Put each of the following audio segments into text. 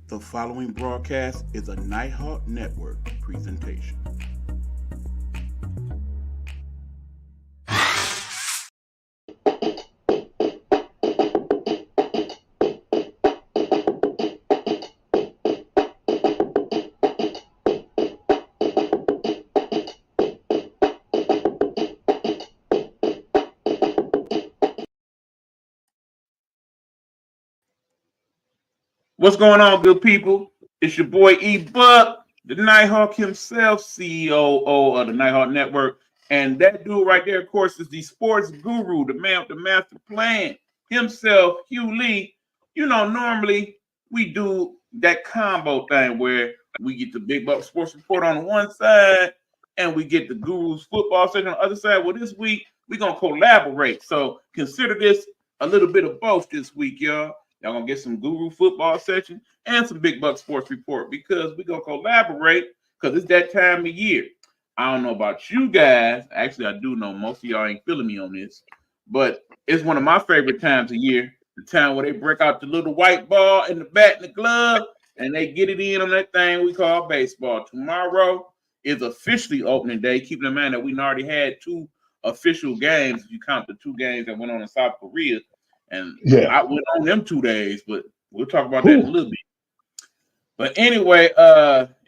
The following broadcast is a Nighthawk Network presentation. What's going on, good people? It's your boy E Buck, the Nighthawk himself, CEO of the Nighthawk Network. And that dude right there, of course, is the sports guru, the man with the master plan himself, Hugh Lee. You know, normally we do that combo thing where we get the Big Buck Sports Report on one side and we get the Guru's football section on the other side. Well, this week we're going to collaborate. So consider this a little bit of both this week, y'all. Y'all gonna get some Guru football section and some Big Buck Sports Report because we're gonna collaborate because it's that time of year. I don't know about you guys. Actually, I do know most of y'all ain't feeling me on this, but it's one of my favorite times of year. The time where they break out the little white ball and the bat and the glove and they get it in on that thing we call baseball. Tomorrow is officially opening day. Keeping in mind that we already had two official games. If you count the two games that went on in South Korea. And I went on them 2 days, but we'll talk about that in a little bit. But anyway,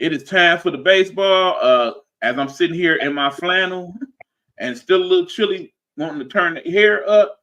it is time for the baseball. As I'm sitting here in my flannel and still a little chilly, wanting to turn the hair up,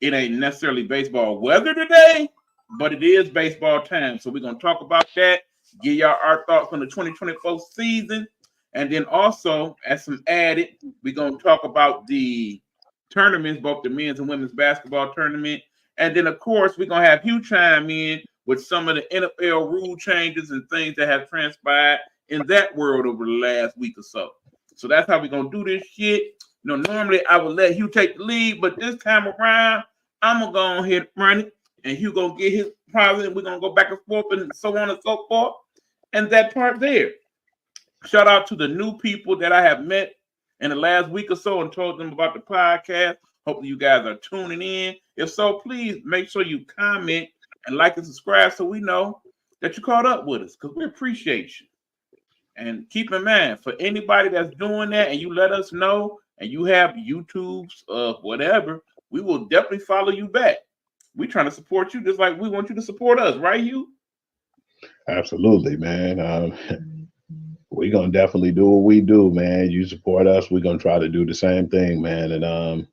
it ain't necessarily baseball weather today, but it is baseball time. So we're going to talk about that, give y'all our thoughts on the 2024 season. And then also, as some added, we're going to talk about the tournaments, both the men's and women's basketball tournament. And then, of course, we're going to have Hugh chime in with some of the NFL rule changes and things that have transpired in that world over the last week or so. So that's how we're going to do this shit. You know, normally I would let Hugh take the lead, but this time around, I'm going to go ahead and run it. And Hugh going to get his part, and we're going to go back and forth and so on and so forth. And that part there. Shout out to the new people that I have met in the last week or so and told them about the podcast. Hopefully you guys are tuning in. If so, please make sure you comment and like and subscribe so we know that you caught up with us because we appreciate you. And keep in mind, for anybody that's doing that and you let us know and you have YouTubes of whatever, we will definitely follow you back. We're trying to support you just like we want you to support us, right, Hugh? Absolutely, man. We're gonna definitely do what we do, man. You support us, we're gonna try to do the same thing, man. And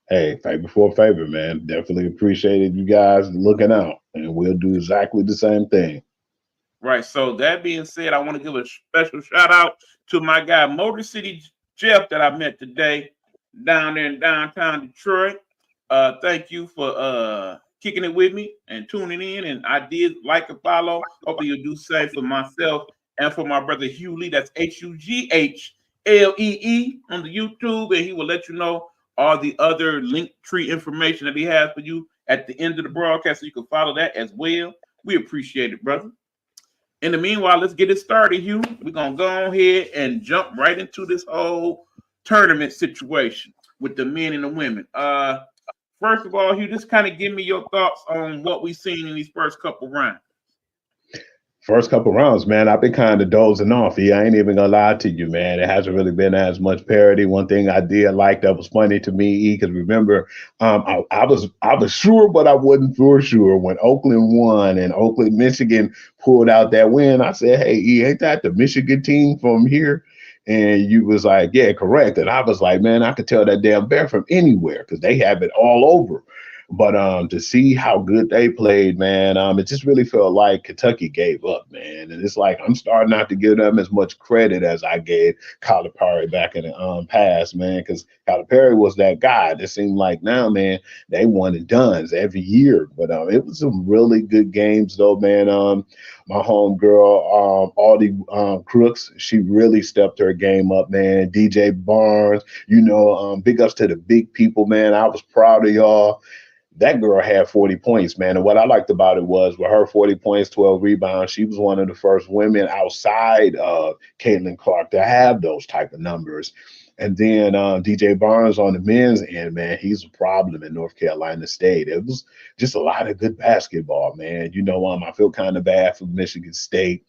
hey, favor for a favor, man. Definitely appreciated you guys looking out, and we'll do exactly the same thing. Right. So that being said, I want to give a special shout out to my guy Motor City Jeff that I met today down there in downtown Detroit. Thank you for kicking it with me and tuning in. And I did like and follow. Hopefully you'll do the same for myself and for my brother Hugh Lee. That's HUGHLEE on the YouTube, and he will let you know all the other link tree information that he has for you at the end of the broadcast, so you can follow that as well. We appreciate it, brother. In the meanwhile, let's get it started, Hugh. We're going to go ahead and jump right into this whole tournament situation with the men and the women. First of all, Hugh, just kind of give me your thoughts on what we've seen in these first couple rounds. First couple rounds, man, I've been kind of dozing off. I ain't even gonna lie to you, man. It hasn't really been as much parity. One thing I did like that was funny to me, because remember, I was sure, but I wasn't for sure when Oakland won and Oakland, Michigan pulled out that win. I said, "Hey, E, ain't that the Michigan team from here?" And you was like, "Yeah, correct." And I was like, "Man, I could tell that damn bear from anywhere because they have it all over." But to see how good they played, man, it just really felt like Kentucky gave up, man. And it's like I'm starting not to give them as much credit as I gave Calipari back in the past, man, because Calipari was that guy. It seemed like now, man, they won and done every year. But it was some really good games, though, man. My homegirl, Audie Crooks, she really stepped her game up, man. DJ Barnes, big ups to the big people, man. I was proud of y'all. That girl had 40 points, man. And what I liked about it was with her 40 points, 12 rebounds, she was one of the first women outside of Caitlin Clark to have those type of numbers. And then DJ Barnes on the men's end, man, he's a problem in North Carolina State. It was just a lot of good basketball, man. I feel kind of bad for Michigan State.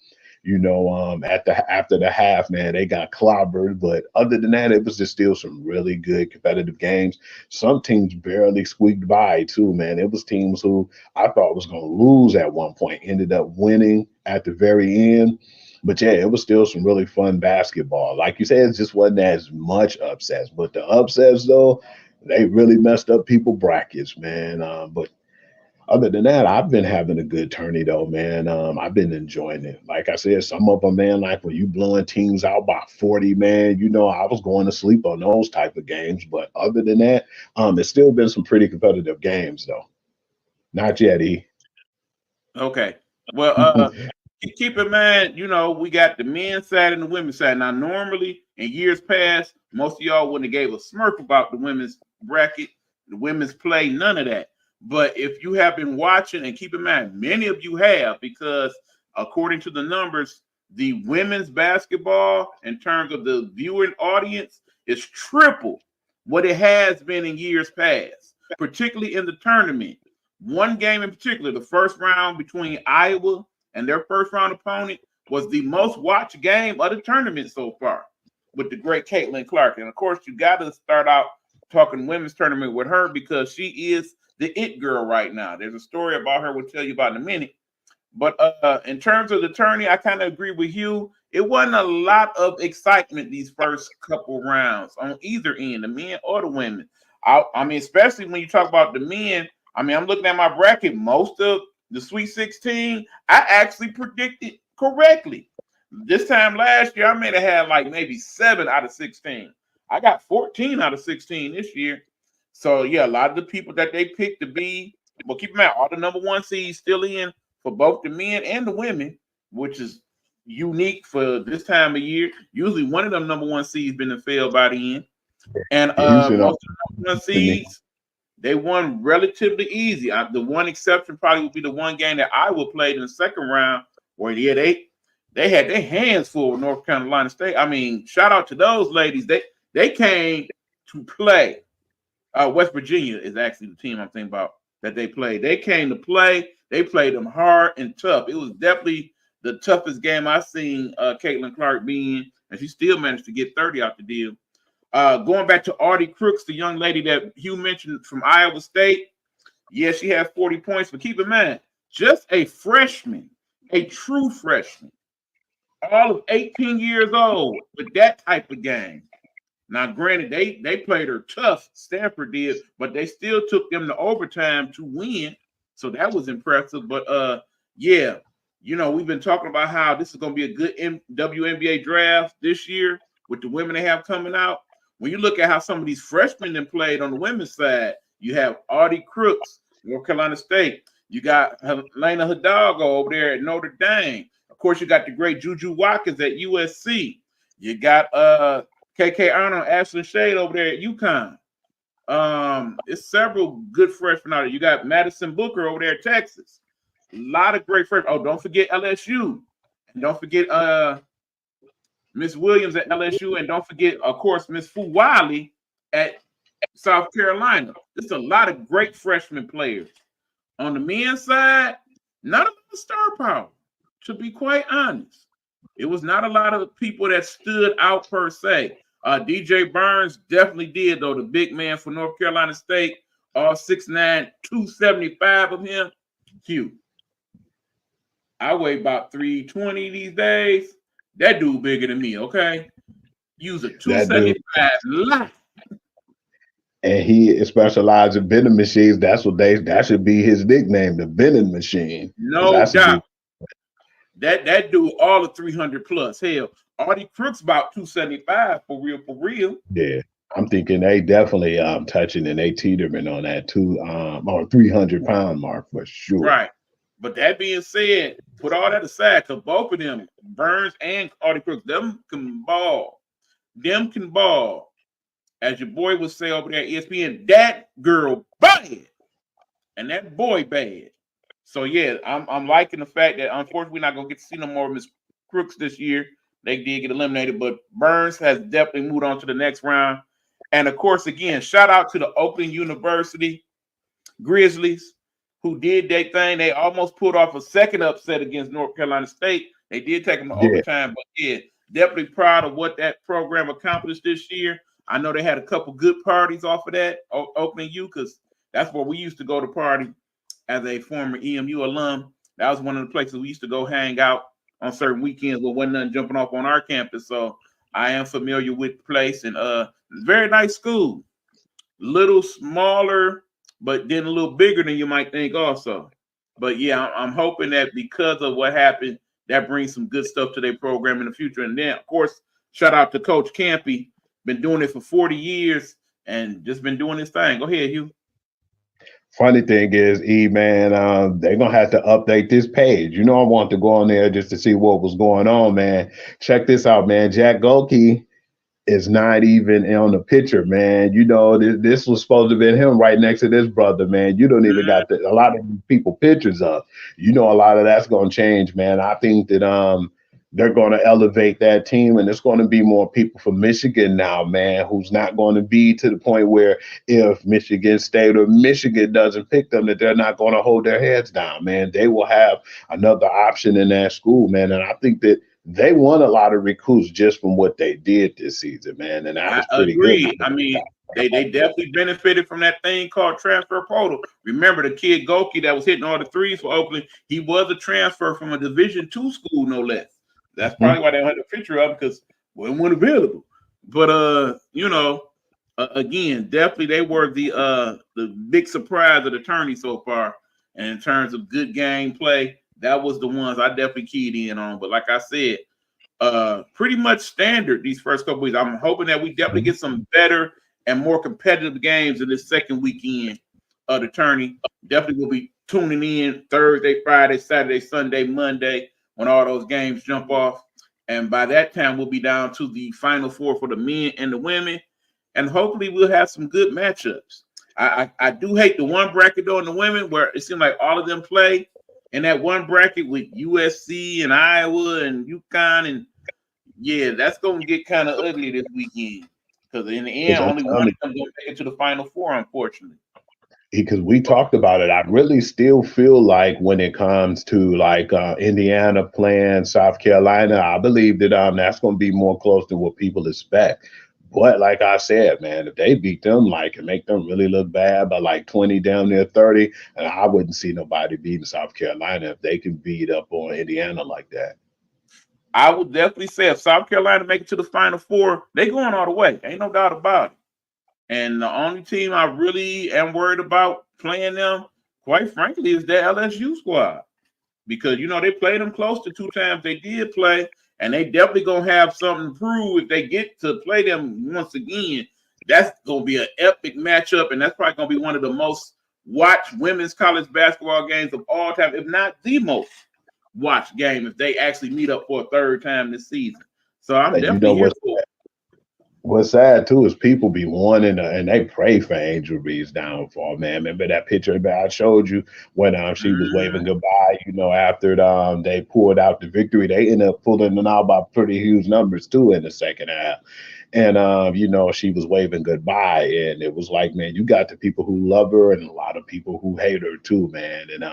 After the half, man, they got clobbered. But other than that, it was just still some really good competitive games. Some teams barely squeaked by too, man. It was teams who I thought was going to lose at one point, ended up winning at the very end. But yeah, it was still some really fun basketball. Like you said, it just wasn't as much upsets. But the upsets, though, they really messed up people brackets, man. But other than that, I've been having a good tourney though, man. I've been enjoying it. Like I said, some of them, man, like when you blowing teams out by 40, man, I was going to sleep on those type of games. But other than that, it's still been some pretty competitive games though. Not yet, E. Okay. Well, keep in mind, we got the men's side and the women's side. Now, normally in years past, most of y'all wouldn't have gave a smirk about the women's bracket, the women's play, none of that. But if you have been watching, and keep in mind, many of you have, because according to the numbers, the women's basketball, in terms of the viewing audience, is triple what it has been in years past, particularly in the tournament. One game in particular, the first round between Iowa and their first round opponent, was the most watched game of the tournament so far, with the great Caitlin Clark. And of course, you got to start out talking women's tournament with her because she is the it girl right now. There's a story about her we'll tell you about in a minute. But in terms of the tourney, I kind of agree with you. It wasn't a lot of excitement these first couple rounds on either end, the men or the women. I mean, especially when you talk about the men. I mean, I'm looking at my bracket. Most of the Sweet 16, I actually predicted correctly. This time last year, I may have had like maybe 7 out of 16. I got 14 out of 16 this year. So, yeah, a lot of the people that they picked to be, well, keep in mind, all the number one seeds still in for both the men and the women, which is unique for this time of year. Usually one of them number one seeds been failed by the end. And most of the number one seeds, they won relatively easy. The one exception probably would be the one game that Iowa played in the second round, where they had their hands full with North Carolina State. I mean, shout out to those ladies. They came to play. West Virginia is actually the team I'm thinking about that they played. They came to play. They played them hard and tough. It was definitely the toughest game I've seen Caitlin Clark be in, and she still managed to get 30 out the deal. Going back to Artie Crooks, the young lady that Hugh mentioned from Iowa State. Yeah, she had 40 points, but keep in mind, just a freshman, a true freshman, all of 18 years old with that type of game. Now, granted, they played her tough, Stanford did, but they still took them to overtime to win. So that was impressive. But yeah, we've been talking about how this is going to be a good WNBA draft this year with the women they have coming out. When you look at how some of these freshmen then played on the women's side, you have Artie Crooks, North Carolina State. You got Helena Hidalgo over there at Notre Dame. Of course, you got the great Juju Watkins at USC. You got KK Arnold, Ashlyn Shade over there at UConn. It's several good freshmen out there. You got Madison Booker over there at Texas. A lot of great freshmen. Oh, don't forget LSU. And don't forget Miss Williams at LSU. And don't forget, of course, Miss Fu Wiley at South Carolina. There's a lot of great freshman players. On the men's side, none of them are star power, to be quite honest. It was not a lot of people that stood out per se. DJ Burns definitely did, though, the big man for North Carolina State, all 6'9", 275 of him. Hugh. I weigh about 320 these days. That dude bigger than me, okay? Use a 275 lot. And he specializes in vending machines. That should be his nickname, the vending machine. No doubt. That dude all of 300 plus. Hell, Artie Crooks about 275 for real. Yeah. I'm thinking they definitely touching and they teetering on that too, or 300-pound mark for sure. Right. But that being said, put all that aside, because both of them, Burns and Artie Crooks, them can ball. Them can ball. As your boy would say over there at ESPN, that girl bad. And that boy bad. So yeah, I'm liking the fact that unfortunately we're not gonna get to see no more of Miss Crooks this year. they did get eliminated, but Burns has definitely moved on to the next round. And of course, again, shout out to the Oakland University Grizzlies who did their thing. They almost pulled off a second upset against North Carolina State. They did take them to Yeah. overtime, but yeah, definitely proud of what that program accomplished this year. I know they had a couple good parties off of that, Oakland U, because that's where we used to go to party as a former EMU alum. That was one of the places we used to go hang out on certain weekends when wasn't nothing jumping off on our campus. So I am familiar with the place, and very nice school. Little smaller, but then a little bigger than you might think also. But yeah, I'm hoping that because of what happened, that brings some good stuff to their program in the future. And then, of course, shout out to Coach Campy. Been doing it for 40 years and just been doing his thing. Go ahead, Hugh. Funny thing is, man, they're gonna have to update this page. You know, I want to go on there just to see what was going on, man. Check this out, man. Jack Golke is not even on the picture, man. You know, this was supposed to have been him right next to this brother, man. You don't even got a lot of people pictures up. You know, a lot of that's gonna change, man. I think that they're going to elevate that team, and it's going to be more people from Michigan now, man, who's not going to be to the point where if Michigan State or Michigan doesn't pick them, that they're not going to hold their heads down, man. They will have another option in that school, man. And I think that they won a lot of recruits just from what they did this season, man. And that was pretty good. I mean, they definitely benefited from that thing called transfer portal. Remember the kid Golke that was hitting all the threes for Oakland? He was a transfer from a Division II school, no less. That's probably why they had a picture of him, because we weren't available. But you know, again, definitely they were the big surprise of the tourney so far. And in terms of good game play, that was the ones I definitely keyed in on. But like I said, pretty much standard these first couple weeks. I'm hoping that we definitely get some better and more competitive games in this second weekend of the tourney. Definitely will be tuning in Thursday, Friday, Saturday, Sunday, Monday, when all those games jump off. And by that time, we'll be down to the Final Four for the men and the women. And hopefully we'll have some good matchups. I do hate the one bracket though in the women where it seems like all of them play in that one bracket with USC and Iowa and UConn. And yeah, that's going to get kind of ugly this weekend. Because in the end, only one of them going to make it to the Final Four, unfortunately. Because we talked about it, I really still feel like when it comes to like Indiana playing South Carolina, I believe that that's going to be more close than what people expect. But like I said, man, if they beat them like and make them really look bad by like 20 down there 30, and I wouldn't see nobody beating South Carolina if they can beat up on Indiana like that. I would definitely say if South Carolina make it to the Final Four, they going all the way. Ain't no doubt about it. And the only team I really am worried about playing them, quite frankly, is the LSU squad. Because, you know, they played them close to 2 times they did play, and they definitely going to have something to prove if they get to play them once again. That's going to be an epic matchup, and that's probably going to be one of the most watched women's college basketball games of all time, if not the most watched game, if they actually meet up for a third time this season. So I'm definitely here for it. What's sad too is people be wanting to, and they pray for Angel Reed's downfall, man. Remember that picture that I showed you when she was waving goodbye, you know, after they pulled out the victory. They ended up pulling them out by pretty huge numbers too in the second half. And you know, she was waving goodbye, and it was like, man, you got the people who love her and a lot of people who hate her too, man. And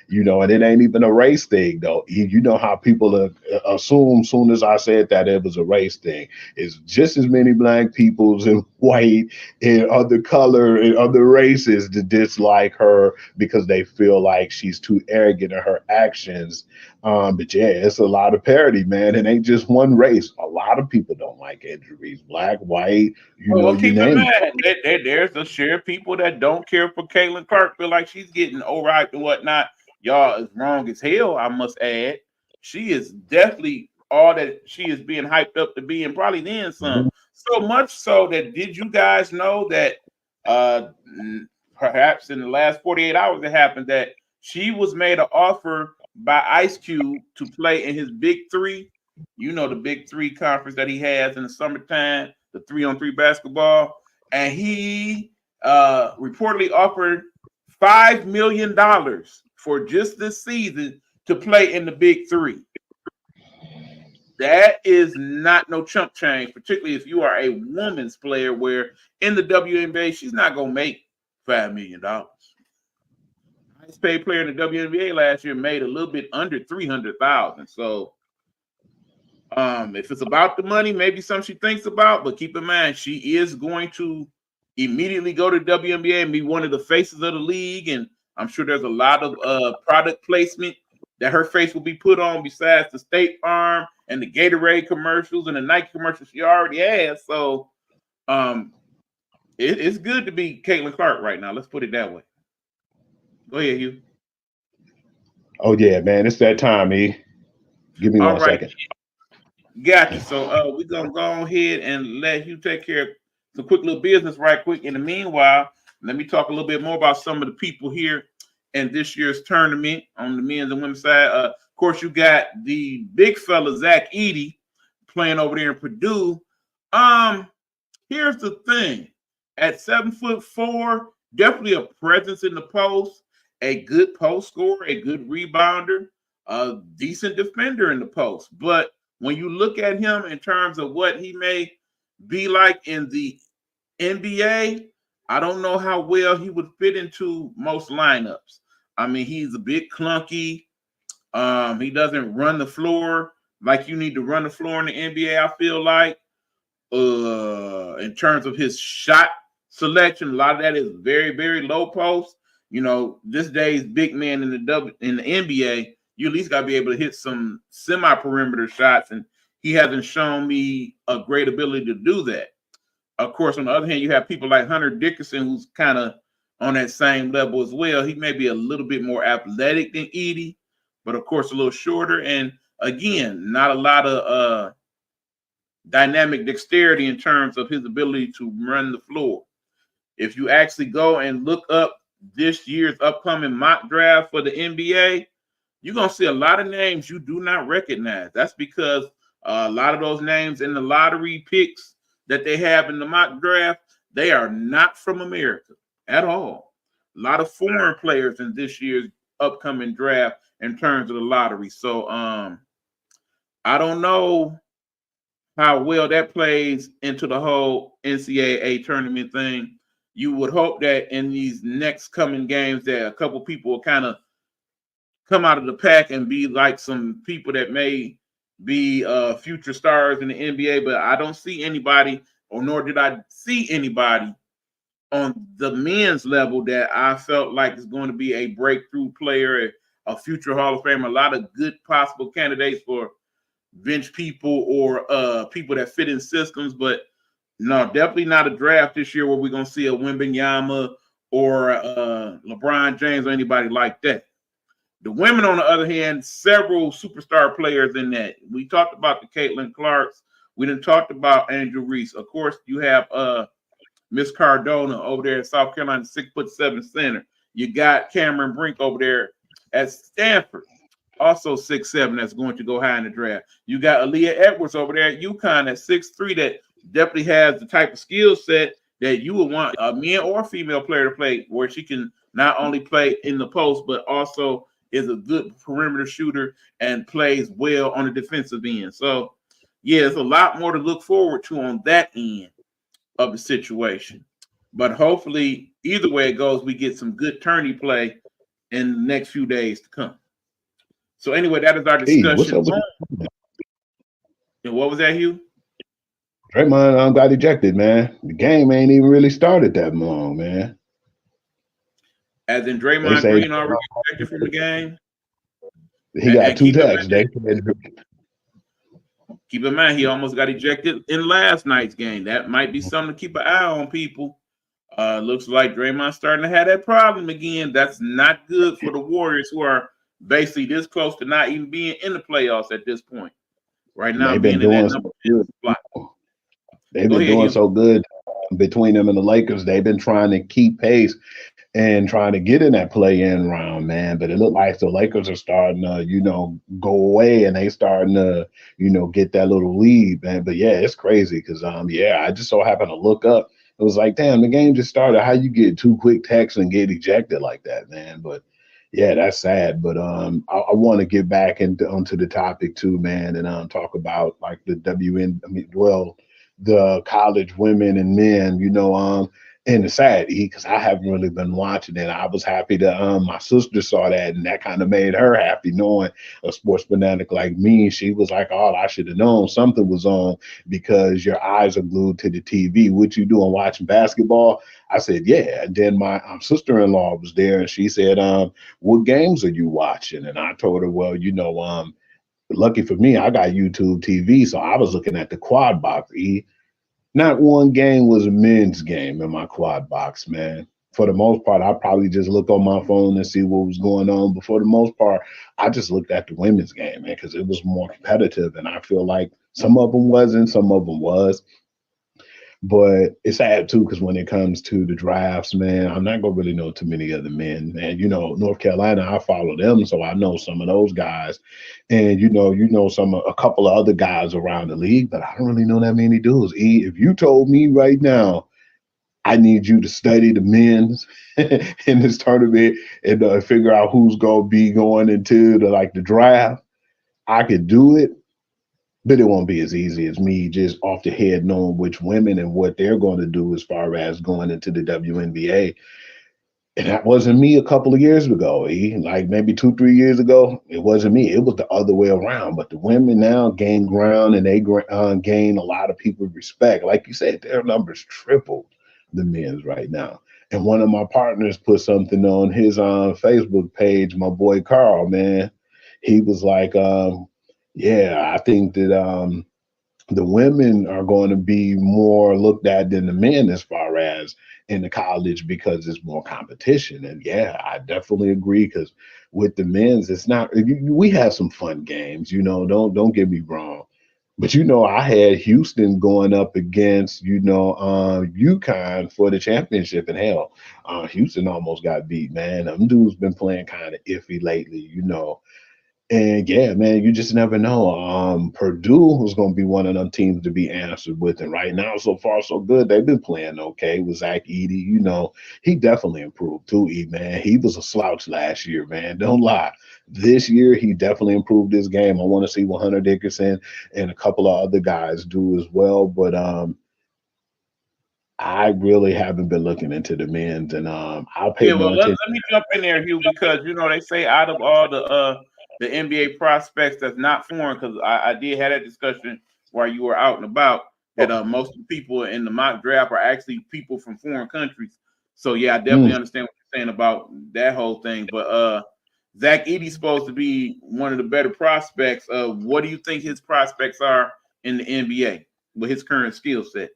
you know, and it ain't even a race thing, though. You know how people assume soon as I said that it was a race thing. It's just as many black peoples and white and other color and other races to dislike her because they feel like she's too arrogant in her actions. But yeah, it's a lot of parity, man. It ain't just one race. A lot of people don't like injuries. Black, white, you know, you name it. There's a share of people that don't care for Caitlin Clark, feel like she's getting overhyped and whatnot. Y'all is wrong as hell, I must add. She is definitely all that she is being hyped up to be, and probably then some. So much so that did you guys know that perhaps in the last 48 hours it happened that she was made an offer by Ice Cube to play in his Big Three. You know, the Big Three conference that he has in the summertime, the 3-on-3 basketball. And he reportedly offered $5 million for just this season to play in the Big Three. that is not no chump change, particularly if you are a woman's player. Where in the WNBA, she's not gonna make $5 million. Highest paid player in the WNBA last year made a little bit under 300,000. So, if it's about the money, maybe something she thinks about. But keep in mind, she is going to immediately go to WNBA and be one of the faces of the league. And I'm sure there's a lot of product placement that her face will be put on, besides the State Farm and the Gatorade commercials and the Nike commercials she already has. So, it's good to be Caitlin Clark right now. Let's put it that way. Go ahead, Hugh. Oh yeah, man, it's that time, E. Give me All one right. second. Gotcha. So we're gonna go ahead and let you take care of some quick little business right quick. In the meanwhile, let me talk a little bit more about some of the people here in this year's tournament on the men's and women's side. Of course, you got the big fella Zach Edey playing over there in Purdue. Here's the thing: at 7'4", definitely a presence in the post, a good post scorer, a good rebounder, a decent defender in the post. But when you look at him in terms of what he may be like in the NBA, I don't know how well he would fit into most lineups. I mean, he's a bit clunky. He doesn't run the floor like you need to run the floor in the NBA, I feel like. In terms of his shot selection, a lot of that is very, very low post. You know, this day's big man in the NBA, you at least got to be able to hit some semi-perimeter shots, and he hasn't shown me a great ability to do that. Of course, on the other hand, you have people like Hunter Dickinson, who's kind of on that same level as well. He may be a little bit more athletic than Edey, but of course a little shorter, and again, not a lot of dynamic dexterity in terms of his ability to run the floor. If you actually go and look up this year's upcoming mock draft for the NBA, you're going to see a lot of names you do not recognize. That's because a lot of those names in the lottery picks that they have in the mock draft, they are not from America at all. A lot of foreign players in this year's upcoming draft in terms of the lottery. So I don't know how well that plays into the whole NCAA tournament thing. You would hope that in these next coming games that a couple people will kind of come out of the pack and be like some people that may be future stars in the NBA, but I don't see anybody, or nor did I see anybody on the men's level that I felt like is going to be a breakthrough player, a future Hall of Fame. A lot of good possible candidates for bench people or people that fit in systems, but no, definitely not a draft this year where we're going to see a Wembanyama or LeBron James or anybody like that. The women, on the other hand, several superstar players in that. We talked about the Caitlin Clarks. We done talked about Angel Reese. Of course, you have Miss Cardona over there at South Carolina, 6'7" center. You got Cameron Brink over there at Stanford, also 6'7", that's going to go high in the draft. You got Aaliyah Edwards over there at UConn at 6'3", that definitely has the type of skill set that you would want a male or female player to play, where she can not only play in the post, but also is a good perimeter shooter and plays well on the defensive end. So, yeah, there's a lot more to look forward to on that end of the situation. But hopefully, either way it goes, we get some good tourney play in the next few days to come. So anyway, that is our discussion. And what was that, Hugh? Draymond got ejected, man. The game ain't even really started that long, man. As in Draymond Green already ejected from the game? He got two texts. Keep in mind, he almost got ejected in last night's game. That might be something to keep an eye on, people. Looks like Draymond's starting to have that problem again. That's not good for the Warriors, who are basically this close to not even being in the playoffs at this point. Right now, they've been doing so good. They've been doing so good between them and the Lakers. They've been trying to keep pace and trying to get in that play-in round, man. But it looked like the Lakers are starting to, go away, and they starting to, get that little lead, man. But yeah, it's crazy because, I just so happened to look up. It was like, damn, the game just started. How you get two quick texts and get ejected like that, man? But Yeah, that's sad, but I want to get back into onto the topic too, man, and talk about like the WN. I mean, well, the college women and men, and it's sad because I haven't really been watching it. I was happy that my sister saw that, and that kind of made her happy, knowing a sports fanatic like me. She was like, "Oh, I should have known something was on because your eyes are glued to the TV. What you doing watching basketball?" I said, "Yeah." And then my sister-in-law was there, and she said, "What games are you watching?" And I told her, "Well, lucky for me, I got YouTube TV, so I was looking at the quad box. Not one game was a men's game in my quad box, man. For the most part, I probably just look on my phone and see what was going on. But for the most part, I just looked at the women's game, man, because it was more competitive. And I feel like some of them wasn't, some of them was. But it's sad too, because when it comes to the drafts, man, I'm not gonna really know too many other men. And North Carolina, I follow them, so I know some of those guys. And some a couple of other guys around the league, but I don't really know that many dudes. If you told me right now, I need you to study the men's in this tournament and figure out who's gonna be going into the draft, I could do it, but it won't be as easy as me just off the head knowing which women and what they're going to do as far as going into the WNBA. And that wasn't me a couple of years ago. Like maybe 2, 3 years ago, it wasn't me. It was the other way around. But the women now gain ground and they gain a lot of people respect. Like you said, their numbers tripled the men's right now. And one of my partners put something on his Facebook page, my boy Carl, man. He was like, yeah, I think that the women are going to be more looked at than the men as far as in the college because there's more competition. And yeah, I definitely agree because with the men's, it's not. We have some fun games, Don't get me wrong, but I had Houston going up against UConn for the championship, and hell, Houston almost got beat. Man, them dudes been playing kind of iffy lately. And yeah, man, you just never know. Purdue was going to be one of them teams to be answered with. And right now, so far, so good. They've been playing okay with Zach Edey. He definitely improved too, man. He was a slouch last year, man. Don't lie. This year, he definitely improved his game. I want to see what Hunter Dickinson and a couple of other guys do as well. But I really haven't been looking into the men's, and I'll pay Yeah, well, more let attention. me jump in there, Hugh, because they say out of all the NBA prospects that's not foreign, because I did have that discussion while you were out and about, that most of the people in the mock draft are actually people from foreign countries. So yeah, I definitely understand what you're saying about that whole thing. But Zach Edey's supposed to be one of the better prospects. What do you think his prospects are in the NBA with his current skill set?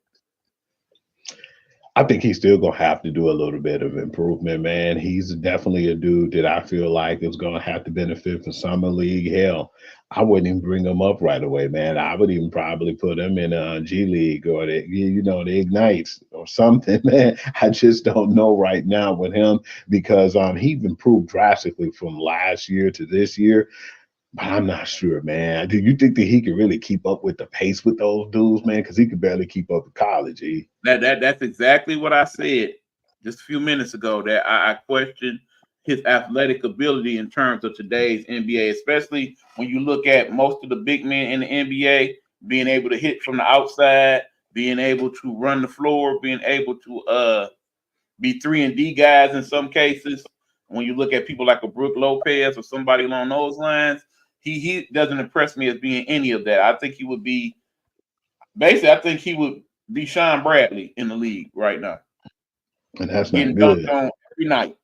I think he's still gonna have to do a little bit of improvement, man. He's definitely a dude that I feel like is gonna have to benefit from summer league. Hell, I wouldn't even bring him up right away, man. I would even probably put him in G League or the Ignites or something, man. I just don't know right now with him because he's improved drastically from last year to this year. But I'm not sure, man. Do you think that he can really keep up with the pace with those dudes, man? Because he could barely keep up with college. That's exactly what I said just a few minutes ago. That I questioned his athletic ability in terms of today's NBA, especially when you look at most of the big men in the NBA being able to hit from the outside, being able to run the floor, being able to be 3-and-D guys in some cases. When you look at people like a Brook Lopez or somebody along those lines, he doesn't impress me as being any of that. I think he would be basically. I think he would be Sean Bradley in the league right now, And that's not getting dunked good. on every night.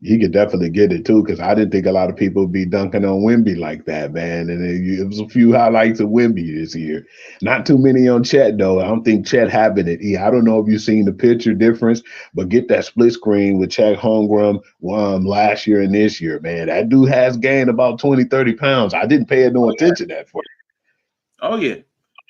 He could definitely get it too, because I didn't think a lot of people would be dunking on Wimby like that, man. And it was a few highlights of Wimby this year. Not too many on Chet though. I don't think Chet having it. I don't know if you've seen the picture difference, but get that split screen with Chet Holmgren last year and this year, man. That dude has gained about 20, 30 pounds. I didn't pay no attention to that for. Oh yeah,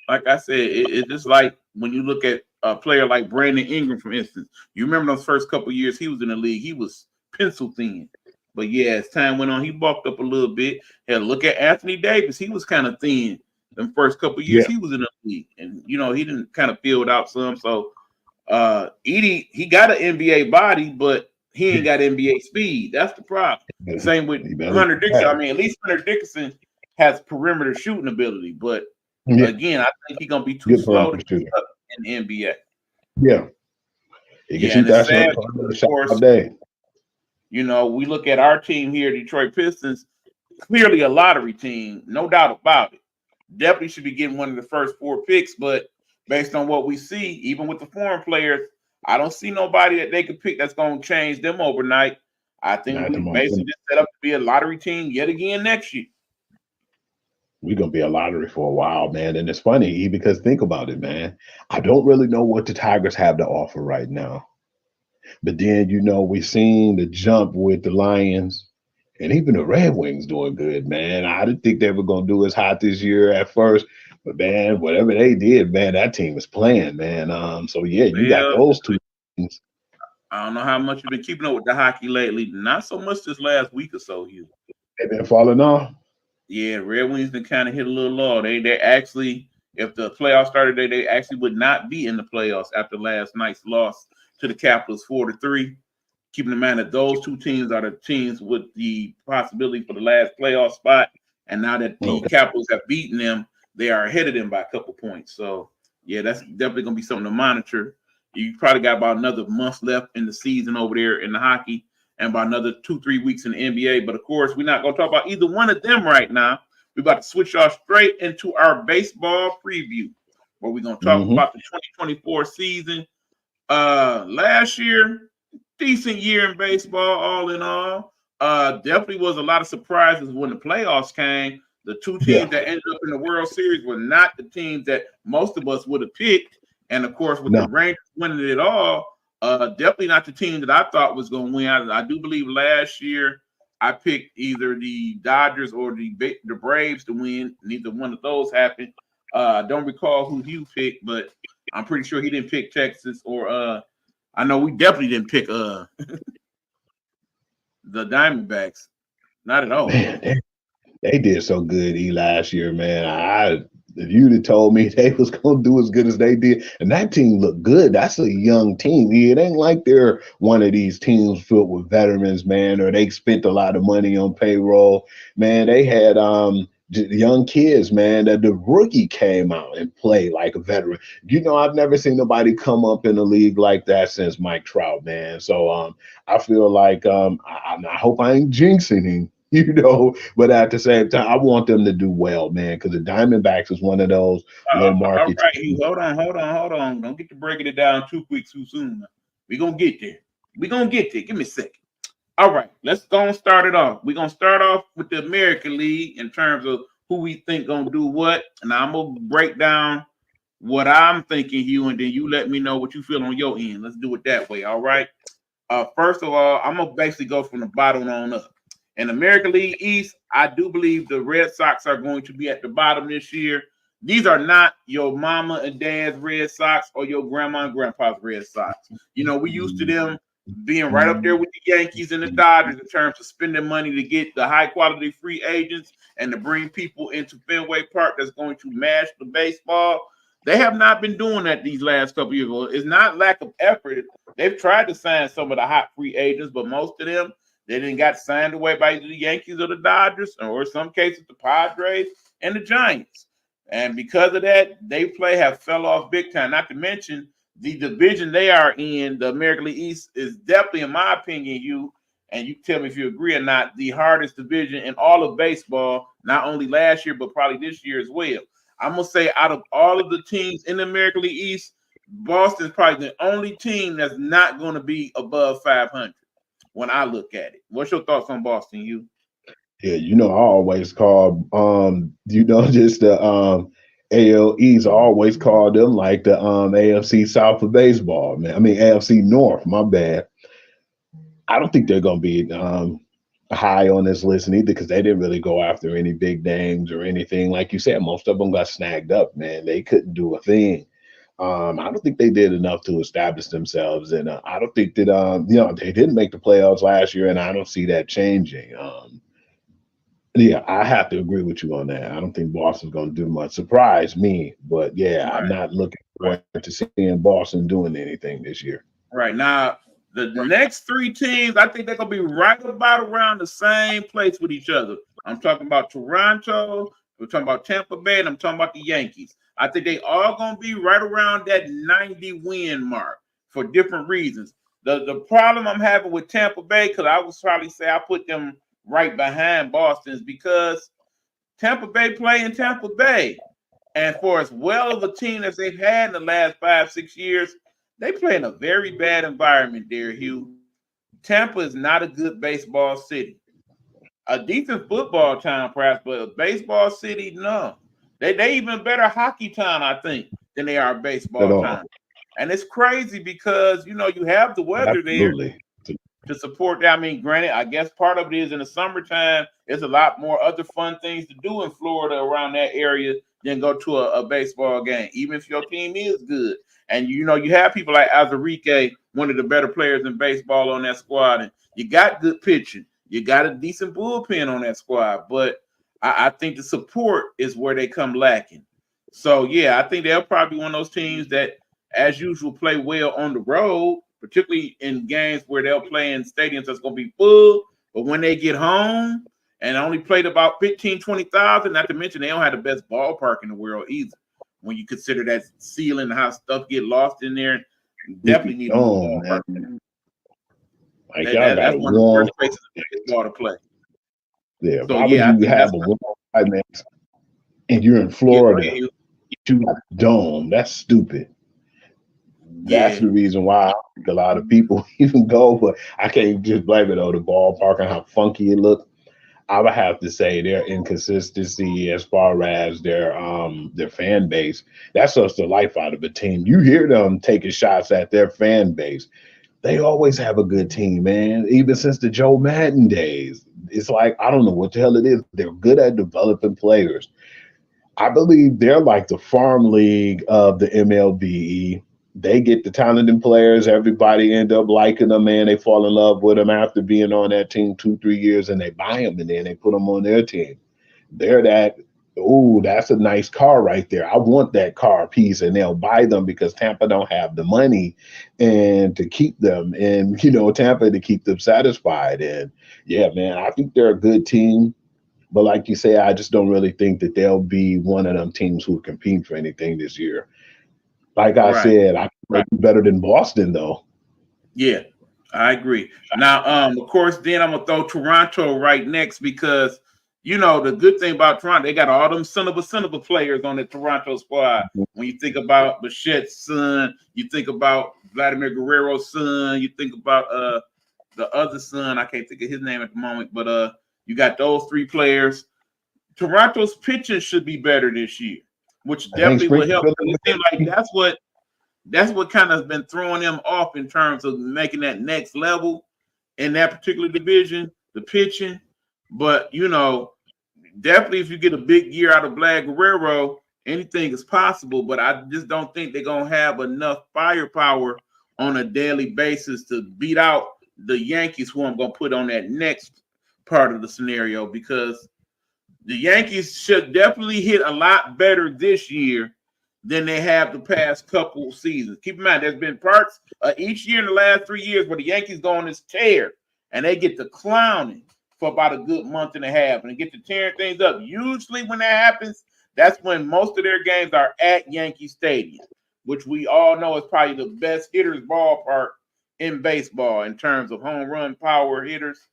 like I said, it's just like when you look at a player like Brandon Ingram, for instance. You remember those first couple years he was in the league, he was pencil thin. But yeah, as time went on, he bulked up a little bit. Hell, look at Anthony Davis. He was kind of thin the first couple years Yeah. he was in the league. And he didn't kind of fill it out some. So Edie, he got an NBA body, but he ain't got NBA speed. That's the problem. Same with You better Hunter do Dickinson. that. I mean, at least Hunter Dickinson has perimeter shooting ability, but Yeah, again, I think he's gonna be too good slow to perimeter keep shooter. up in the NBA. Yeah, he can Yeah, and shoot it's that shot, sad, perimeter of shot all course. day. We look at our team here, Detroit Pistons, clearly a lottery team, no doubt about it. Definitely should be getting one of the first four picks, but based on what we see, even with the foreign players, I don't see nobody that they could pick that's going to change them overnight. I think Not at the we moment. basically just set up to be a lottery team yet again next year. We're gonna be a lottery for a while, man. And it's funny, because think about it, man. I don't really know what the Tigers have to offer right now. But then, we've seen the jump with the Lions and even the Red Wings doing good, man. I didn't think they were going to do as hot this year at first, but man, whatever they did, man, that team is playing, man. So yeah, you got Well, those two teams. I don't know how much you've been keeping up with the hockey lately. Not so much this last week or so, Hugh. They've been falling off. Yeah, Red Wings been kind of hit a little low. They actually, if the playoffs started, they actually would not be in the playoffs after last night's loss to the Capitals 4-3. Keeping in mind that those two teams are the teams with the possibility for the last playoff spot, and now that the Okay. Capitals have beaten them, they are ahead of them by a couple points. So yeah, that's definitely gonna be something to monitor. You probably got about another month left in the season over there in the hockey, and about another 2-3 weeks in the NBA. But of course, we're not going to talk about either one of them right now. We're about to switch off straight into our baseball preview, where we're going to talk Hmm. about the 2024 season. Last year, decent year in baseball, all in all. Definitely was a lot of surprises when the playoffs came. The two Yeah. teams that ended up in the World Series were not the teams that most of us would have picked. And of course, with the No. Rangers winning it all, definitely not the team that I thought was going to win. I do believe last year I picked either the Dodgers or the Braves to win. Neither one of those happened. I don't recall who Hugh picked, but I'm pretty sure he didn't pick Texas or I know we definitely didn't pick the Diamondbacks. Not at all. Man, they did so good last year, man. If you'd have told me they was gonna do as good as they did, and that team looked good. That's a young team. It ain't like they're one of these teams filled with veterans, man, or they spent a lot of money on payroll. Man, they had young kids, man. That the rookie came out and played like a veteran. I've never seen nobody come up in the league like that since Mike Trout, man. So I feel like I hope I ain't jinxing him. But at the same time, I want them to do well, man, because the Diamondbacks is one of those low All market right, Hugh. teams. Hold on. Don't get to breaking it down too quick, too soon. We're gonna get there. We're gonna get there. Give me a second. All right, let's go and start it off. We're gonna start off with the American League in terms of who we think gonna do what. And I'm gonna break down what I'm thinking, Hugh, and then you let me know what you feel on your end. Let's do it that way. All right. First of all, I'm gonna basically go from the bottom on up. In American League East, I do believe the Red Sox are going to be at the bottom this year. These are not your mama and dad's Red Sox or your grandma and grandpa's Red Sox. We used to them being right up there with the Yankees and the Dodgers in terms of spending money to get the high quality free agents and to bring people into Fenway Park that's going to mash the baseball. They have not been doing that these last couple years. It's not lack of effort. They've tried to sign some of the hot free agents, but most of them they didn't got signed away by the Yankees or the Dodgers, or in some cases the Padres and the Giants. And because of that, have fell off big time. Not to mention the division they are in, the American League East, is definitely, in my opinion, and you tell me if you agree or not, the hardest division in all of baseball, not only last year, but probably this year as well. I'm gonna say out of all of the teams in the American League East, Boston's probably the only team that's not going to be above 500 when I look at it. What's your thoughts on Boston, you? Yeah, I always call just the ALEs. I always call them like the AFC South of baseball, man. I mean AFC North. My bad. I don't think they're gonna be high on this list either because they didn't really go after any big names or anything. Like you said, most of them got snagged up, man. They couldn't do a thing. I don't think they did enough to establish themselves, and I don't think that they didn't make the playoffs last year, and I don't see that changing. Yeah, I have to agree with you on that. I don't think Boston's going to do much. Surprise me, but yeah, I'm Right. not looking forward to seeing Boston doing anything this year. Right now, the next three teams, I think they're gonna be right about around the same place with each other. I'm talking about Toronto, we're talking about Tampa Bay, and I'm talking about the Yankees. I think they all gonna be right around that 90 win mark for different reasons. The problem I'm having with Tampa Bay, because I would probably say I put them right behind Boston, is because Tampa Bay play in Tampa Bay. And for as well of a team as they've had in the last 5-6 years, they play in a very bad environment there, Hugh. Tampa is not a good baseball city. A decent football town, perhaps, but a baseball city, no. They even better hockey town, I think, than they are a baseball town. And it's crazy because, you have the weather there to support that. I mean, granted, I guess part of it is in the summertime, there's a lot more other fun things to do in Florida around that area than go to a baseball game, even if your team is good. And, you have people like Azarique, one of the better players in baseball on that squad. And you got good pitching. You got a decent bullpen on that squad. But I think the support is where they come lacking. So, yeah, I think they'll probably be one of those teams that, as usual, play well on the road, particularly in games where they'll play in stadiums that's going to be full. But when they get home and only played about 15, 20,000, not to mention they don't have the best ballpark in the world either. When you consider that ceiling, how stuff get lost in there, definitely need a ballpark. Like that's one of the worst places in baseball to play. Yeah, so, why would you have a warm climate and you're in Florida? You got a dome. That's stupid. That's the reason why I think a lot of people even go, but I can't just blame it on the ballpark and how funky it looks. I would have to say their inconsistency as far as their fan base. That sucks the life out of a team. You hear them taking shots at their fan base. They always have a good team, man. Even since the Joe Madden days. It's like, I don't know what the hell it is. They're good at developing players. I believe they're like the farm league of the MLB. They get the talented players. Everybody end up liking them, man. They fall in love with them after being on that team 2-3 years, and they buy them, and then they put them on their team. They're that, that's a nice car right there. I want that car piece, and they'll buy them because Tampa don't have the money and to keep them, and, Tampa to keep them satisfied. And, yeah, man, I think they're a good team. But like you say, I just don't really think that they'll be one of them teams who compete for anything this year. Like I said, I think better than Boston, though. Yeah, I agree. Now, of course, then I'm going to throw Toronto right next because, the good thing about Toronto, they got all them son of a players on the Toronto squad. When you think about Bichette's son, you think about Vladimir Guerrero's son, you think about the other son, I can't think of his name at the moment, but you got those three players. Toronto's pitching should be better this year, which definitely will help. It seems like that's what kind of been throwing them off in terms of making that next level in that particular division, the pitching. But, definitely if you get a big year out of Vlad Guerrero, anything is possible. But I just don't think they're going to have enough firepower on a daily basis to beat out the Yankees, who I'm going to put on that next part of the scenario, because the Yankees should definitely hit a lot better this year than they have the past couple seasons. Keep in mind, there's been parts each year in the last 3 years where the Yankees go on this tear and they get to clowning for about a good month and a half and they get to tearing things up. Usually when that happens, that's when most of their games are at Yankee Stadium, which we all know is probably the best hitters ballpark in baseball in terms of home run power hitters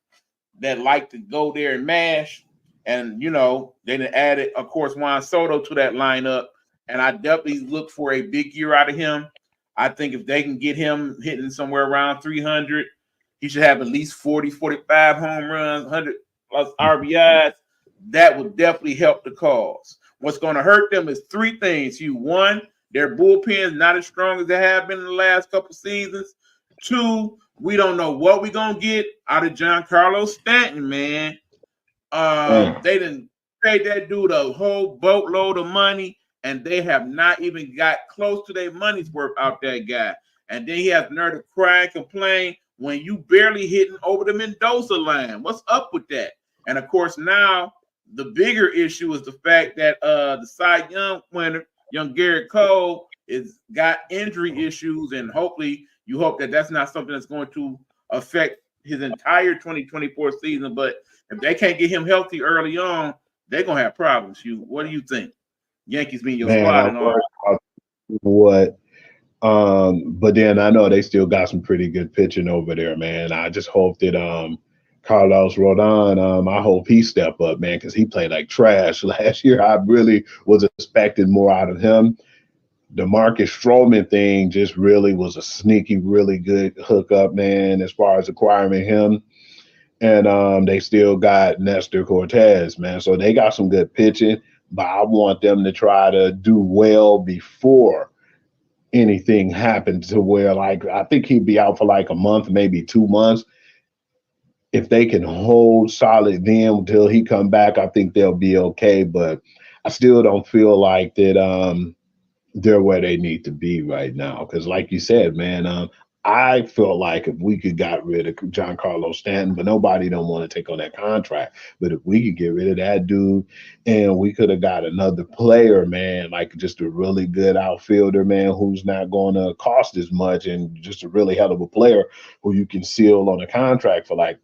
that like to go there and mash. And, they added, of course, Juan Soto to that lineup. And I definitely look for a big year out of him. I think if they can get him hitting somewhere around 300, he should have at least 40, 45 home runs, 100 plus RBIs. That would definitely help the cause. What's going to hurt them is three things. One, their bullpen is not as strong as they have been in the last couple seasons. Two, we don't know what we're going to get out of Giancarlo Stanton, man. They didn't pay that dude a whole boatload of money, and they have not even got close to their money's worth out that guy. And then he has nerve to cry and complain when you barely hitting over the Mendoza line. What's up with that? And of course, now the bigger issue is the fact that the Cy Young winner, young Garrett Cole, is got injury issues, and hopefully you hope that that's not something that's going to affect his entire 2024 season. But if they can't get him healthy early on, they're gonna have problems. What do you think? Yankees being your Man, squad I'm and all. worried about what. But then I know they still got some pretty good pitching over there, man. I just hope that Carlos Rodon, I hope he step up, man, because he played like trash last year. I really was expecting more out of him. The Marcus Stroman thing just really was a sneaky, really good hookup, man, as far as acquiring him. And they still got Nestor Cortez, man. So they got some good pitching, but I want them to try to do well before anything happened to where, like, I think he'd be out for like a month, maybe 2 months. If they can hold solid then until he come back, I think they'll be okay. But I still don't feel like that they're where they need to be right now. Because, like you said, man, I feel like if we could got rid of Giancarlo Stanton, but nobody don't want to take on that contract. But if we could get rid of that dude, and we could have got another player, man, like just a really good outfielder, man, who's not going to cost as much, and just a really hell of a player who you can seal on a contract for like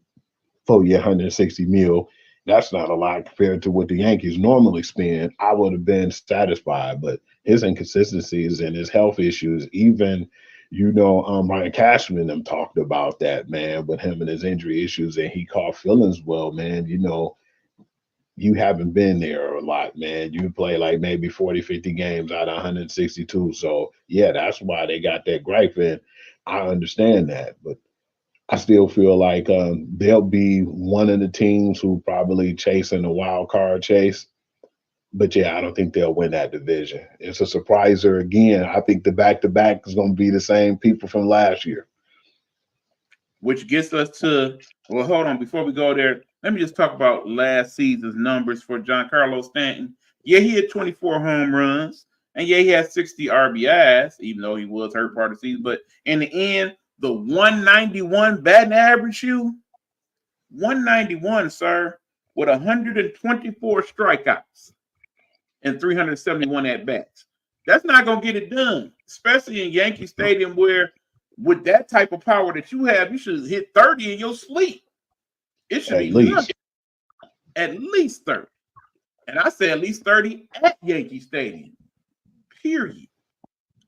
4 year, 160 mil. That's not a lot compared to what the Yankees normally spend. I would have been satisfied, but his inconsistencies and his health issues, even Ryan Cashman them talked about that, man, with him and his injury issues, and he caught feelings. Well, man, you haven't been there a lot, man. You play like maybe 40, 50 games out of 162. So yeah, that's why they got that gripe, and I understand that, but I still feel like they'll be one of the teams who probably chasing a wild card chase. But yeah, I don't think they'll win that division. It's a surpriser again. I think the back to back is going to be the same people from last year. Which gets us to, well, hold on, before we go there, let me just talk about last season's numbers for Giancarlo Stanton. Yeah, he had 24 home runs, and yeah, he had 60 RBIs, even though he was hurt part of the season. But in the end, the 191 batting average, 191, sir, with 124 strikeouts and 371 at bats. That's not going to get it done, especially in Yankee Stadium, where with that type of power that you have, you should hit 30 in your sleep. It should At be least. nothing. At least 30. And I say at least 30 at Yankee Stadium. Period.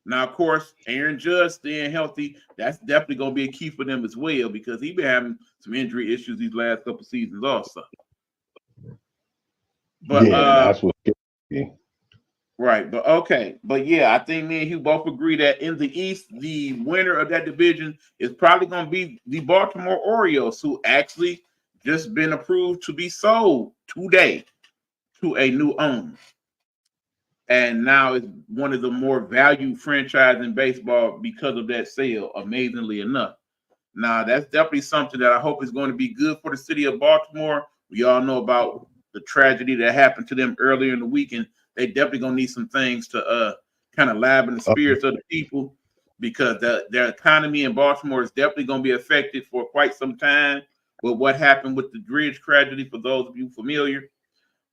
Now, of course, Aaron Judge staying healthy, that's definitely going to be a key for them as well, because he's been having some injury issues these last couple seasons also. But yeah, that's what. right, but okay. But yeah, I think me and Hugh both agree that in the East, the winner of that division is probably going to be the Baltimore Orioles, who actually just been approved to be sold today to a new owner. And now it's one of the more valued franchises in baseball because of that sale, amazingly enough. Now, that's definitely something that I hope is going to be good for the city of Baltimore. We all know about the tragedy that happened to them earlier in the week, and they definitely going to need some things to kind of liven the spirits of the people, because their economy in Baltimore is definitely going to be affected for quite some time with what happened with the bridge tragedy, for those of you familiar.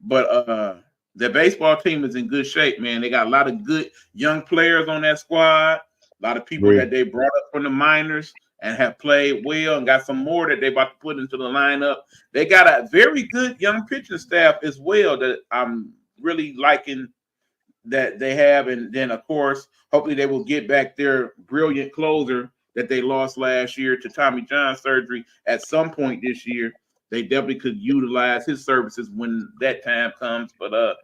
But the baseball team is in good shape, man. They got a lot of good young players on that squad, a lot of people that they brought up from the minors and have played well, and got some more that they about to put into the lineup. They got a very good young pitching staff as well that I'm really liking that they have. And then, of course, hopefully they will get back their brilliant closer that they lost last year to Tommy John surgery at some point this year. They definitely could utilize his services when that time comes. But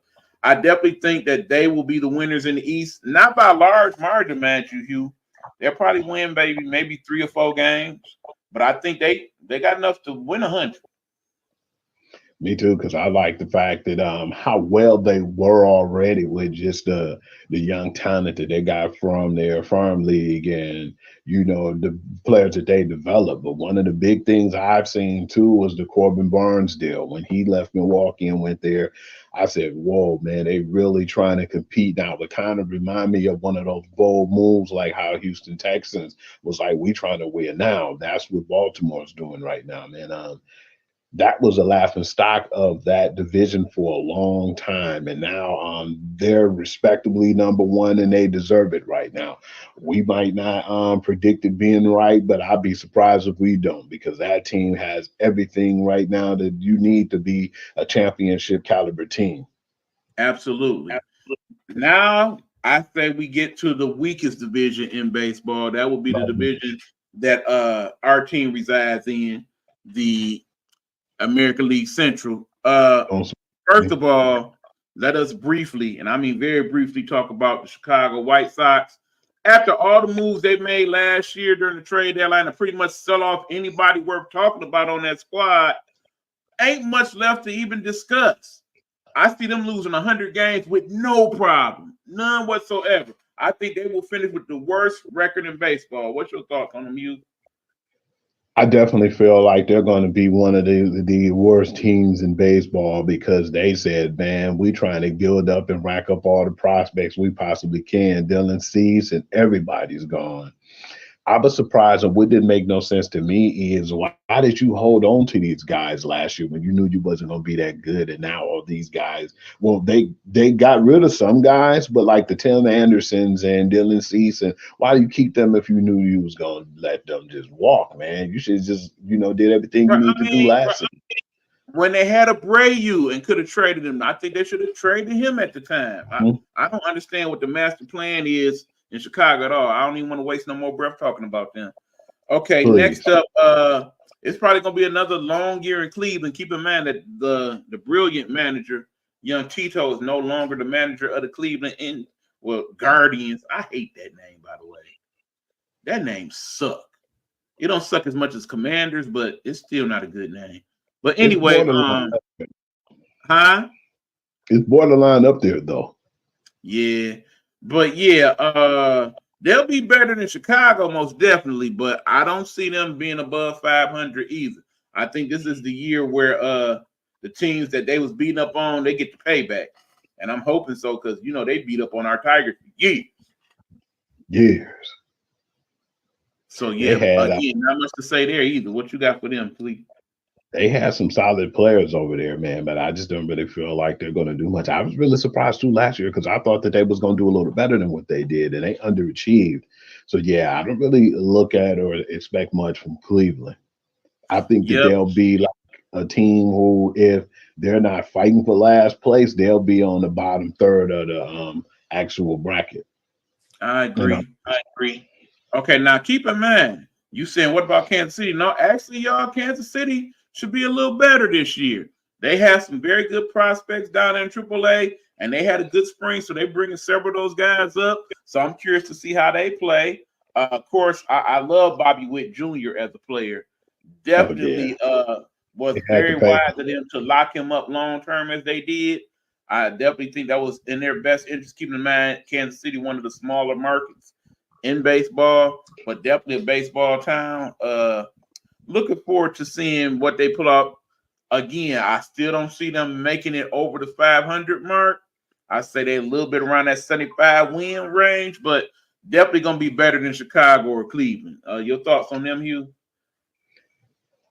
I definitely think that they will be the winners in the East, not by a large margin, man, Hugh. They'll probably win maybe 3 or 4 games, but I think they got enough to win 100. Me too, because I like the fact that how well they were already with just the young talent that they got from their farm league, and the players that they developed. But one of the big things I've seen too was the Corbin Barnes deal. When he left Milwaukee and went there, I said, "Whoa, man, they really trying to compete now." It kind of remind me of one of those bold moves, like how Houston Texans was like, "We trying to win now." That's what Baltimore's doing right now, man. that was a laughing stock of that division for a long time. And now they're respectably number one and they deserve it right now. We might not predict it being right, but I'd be surprised if we don't, because that team has everything right now that you need to be a championship caliber team. Absolutely. Now I say we get to the weakest division in baseball. That will be the division that our team resides in, the American League Central. First of all, let us briefly, and I mean very briefly, talk about the Chicago White Sox. After all the moves they made last year during the trade deadline to pretty much sell off anybody worth talking about on that squad, ain't much left to even discuss. I see them losing 100 games with no problem, none whatsoever. I think they will finish with the worst record in baseball. What's your thoughts on them, you? I definitely feel like they're going to be one of the worst teams in baseball, because they said, man, we trying to build up and rack up all the prospects we possibly can. Dylan Cease and everybody's gone. I was surprised, and what didn't make no sense to me is, why did you hold on to these guys last year when you knew you wasn't going to be that good? And now all these guys, well, they got rid of some guys, but like the Tim Andersons and Dylan Cease, and why do you keep them if you knew you was going to let them just walk, man? You should just, did everything you need to do last season. When they had Abreu and could have traded him, I think they should have traded him at the time. I don't understand what the master plan is in Chicago at all. I don't even want to waste no more breath talking about them. Okay, please. Next up, it's probably going to be another long year in Cleveland. Keep in mind that the brilliant manager, young Tito, is no longer the manager of the Cleveland Guardians. I hate that name, by the way. That name sucks. It don't suck as much as Commanders, but it's still not a good name. But anyway, it's borderline up there, though. Yeah, but yeah, they'll be better than Chicago, most definitely. But I don't see them being above 500 either. I think this is the year where the teams that they was beating up on, they get the payback, and I'm hoping so, because they beat up on our Tigers for years. So yeah, again, not much to say there either. What you got for them, please? They had some solid players over there, man, but I just don't really feel like they're going to do much. I was really surprised too last year, because I thought that they was going to do a little better than what they did, and they underachieved. So yeah, I don't really look at or expect much from Cleveland. I think that they'll be like a team who, if they're not fighting for last place, they'll be on the bottom third of the actual bracket. I agree. Okay, now keep in mind, you saying what about Kansas City? No, actually, y'all, Kansas City should be a little better this year. They have some very good prospects down there in AAA, and they had a good spring, so they're bringing several of those guys up. So I'm curious to see how they play. Of course, I love Bobby Witt Jr. as a player. Definitely was very wise of them to lock him up long term as they did. I definitely think that was in their best interest, keeping in mind Kansas City, one of the smaller markets in baseball, but definitely a baseball town. Looking forward to seeing what they pull out. Again, I still don't see them making it over the 500 mark. I say they're a little bit around that 75 win range, but definitely going to be better than Chicago or Cleveland. Your thoughts on them, Hugh?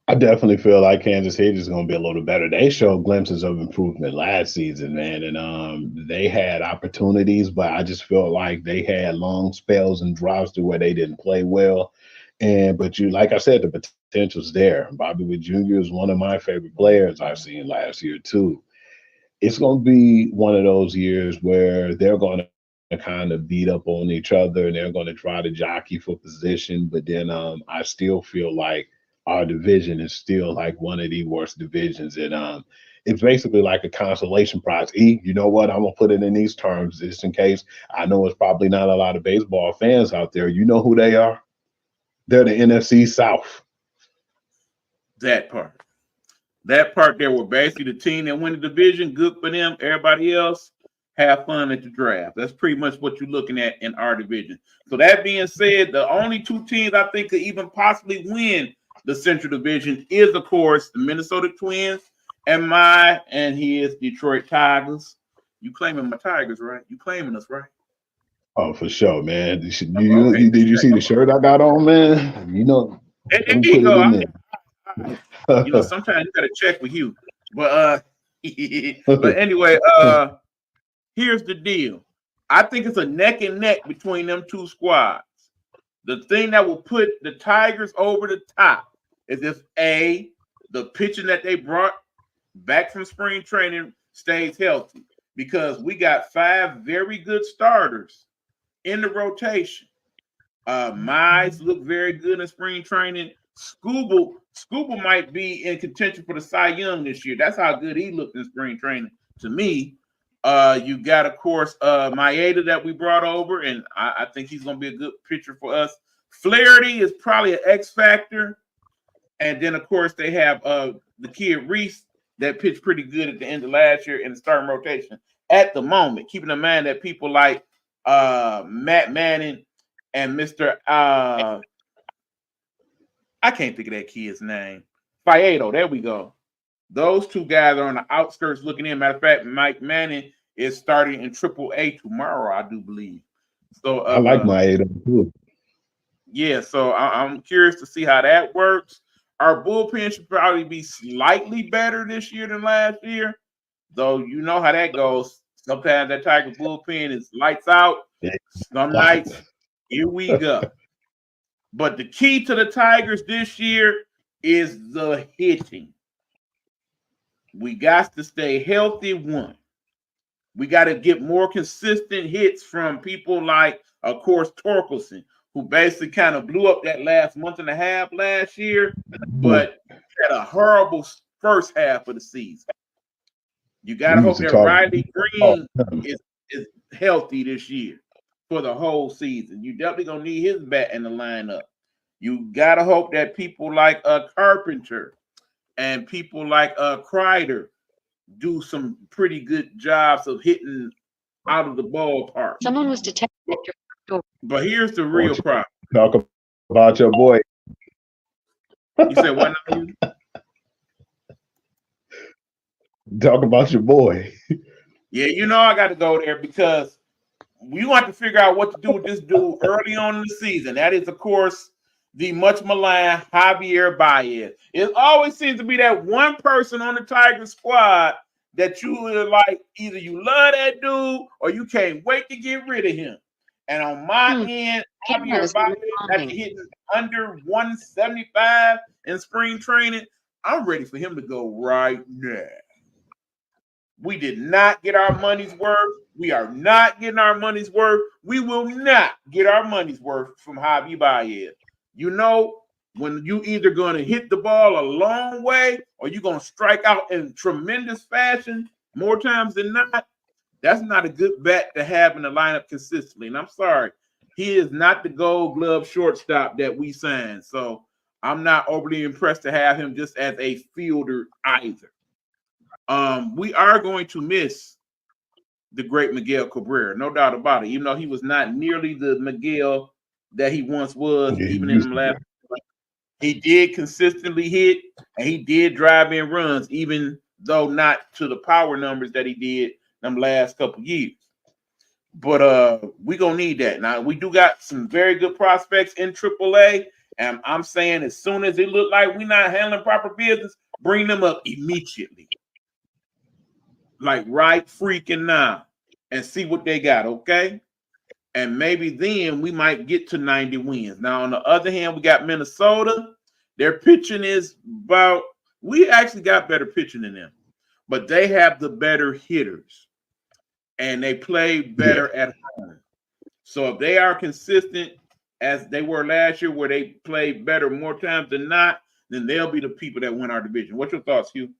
I definitely feel like Kansas City is going to be a little better. They showed glimpses of improvement last season, man, and they had opportunities, but I just feel like they had long spells and droughts to where they didn't play well. But like I said, the potential's there. Bobby Witt Jr. is one of my favorite players I've seen last year too. It's going to be one of those years where they're going to kind of beat up on each other, and they're going to try to jockey for position. But then I still feel like our division is still like one of the worst divisions, and it's basically like a consolation prize. You know what? I'm gonna put it in these terms just in case. I know it's probably not a lot of baseball fans out there. You know who they are? They're the NFC South. That part there were basically the team that win the division. Good for them. Everybody else, have fun at the draft. That's pretty much what you're looking at in our division. So that being said, the only two teams I think could even possibly win the Central Division is, of course, the Minnesota Twins and his Detroit Tigers. You claiming my Tigers, right? You claiming us, right? Oh, for sure, man. Did you see the shirt I got on, man? There you go. You know, sometimes you gotta check with you. But but anyway, here's the deal. I think it's a neck and neck between them two squads. The thing that will put the Tigers over the top is if the pitching that they brought back from spring training stays healthy, because we got 5 very good starters in the rotation. Mize looked very good in spring training. Scooble might be in contention for the Cy Young this year. That's how good he looked in spring training to me. You got, of course, Maeda that we brought over, and I think he's going to be a good pitcher for us. Flaherty is probably an X factor. And then, of course, they have the kid Reese that pitched pretty good at the end of last year in the starting rotation at the moment, keeping in mind that people like Matt Manning and Mr. I can't think of that kid's name. Faedo, there we go. Those two guys are on the outskirts looking in. Matter of fact, Mike Manning is starting in AAA tomorrow, I do believe. So I like Maeda too. Yeah, so I'm curious to see how that works. Our bullpen should probably be slightly better this year than last year, though you know how that goes. Sometimes that Tiger bullpen is lights out. Some nights, here we go. But the key to the Tigers this year is the hitting. We got to stay healthy, one. We got to get more consistent hits from people like, of course, Torkelson, who basically kind of blew up that last month and a half last year, but had a horrible first half of the season. You got to hope that Riley Green is healthy this year for the whole season. You definitely going to need his bat in the lineup. You got to hope that people like Carpenter and people like Kreider do some pretty good jobs of hitting out of the ballpark. Someone was detected at your door. But here's the real problem. Talk about your boy. You said what now? Talk about your boy. Yeah, you know I got to go there because we want to figure out what to do with this dude early on in the season. That is, of course, the much maligned Javier Baez. It always seems to be that one person on the Tigers squad that you are like, either you love that dude or you can't wait to get rid of him. And on my end, Javier Baez, after hitting under 175 in spring training, I'm ready for him to go right now. We did not get our money's worth. We are not getting our money's worth. We will not get our money's worth from Javier Baez. You know, when you either going to hit the ball a long way or you're going to strike out in tremendous fashion more times than not, that's not a good bat to have in the lineup consistently. And I'm sorry, he is not the Gold Glove shortstop that we signed. So I'm not overly impressed to have him just as a fielder either. We are going to miss the great Miguel Cabrera, no doubt about it, even though he was not nearly the Miguel that he once was, even in the last. He did consistently hit, and he did drive in runs, even though not to the power numbers that he did them last couple years. But we're going to need that. Now, we do got some very good prospects in AAA, and I'm saying as soon as it look like we're not handling proper business, bring them up immediately. Like right freaking now, and see what they got, okay? And maybe then we might get to 90 wins. Now, on the other hand, we got Minnesota. Their pitching is about, we actually got better pitching than them, but they have the better hitters, and they play better at home. So if they are consistent as they were last year, where they played better more times than not, then they'll be the people that win our division. What's your thoughts, Hugh?